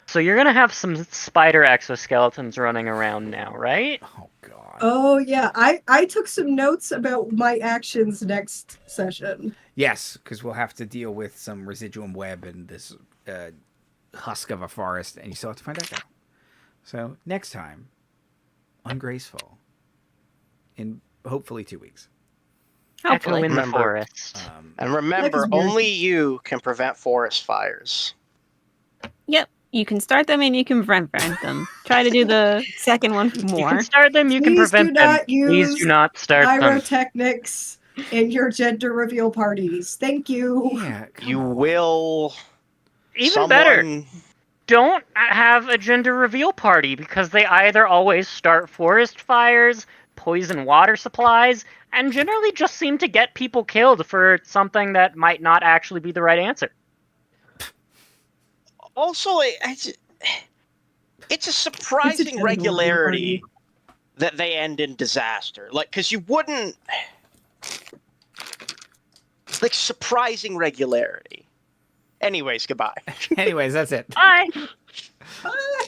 So you're going to have some spider exoskeletons running around now, right? Oh god. Oh yeah, I took some notes about my actions next session. Yes, because we'll have to deal with some residuum web and this husk of a forest, and you still have to find Echo. So next time, Ungraceful, in hopefully 2 weeks. Echo Hopefully. in the Remember- forest. And remember, Life is weird. only you can prevent forest fires. Yep. You can start them and you can prevent them. Try to do the second one You more. can start them, you can Please prevent do them. not Please use do not start them. pyrotechnics in your gender reveal parties. Thank you. Yeah, come You on. will... Even better, someone... don't have a gender reveal party because they either always start forest fires, poison water supplies, and generally just seem to get people killed for something that might not actually be the right answer. Also, it's a surprising gender reveal regularity party. that they end in disaster. Like, because you wouldn't... Like, surprising regularity. Anyways, goodbye. Anyways, that's it. Bye! Bye.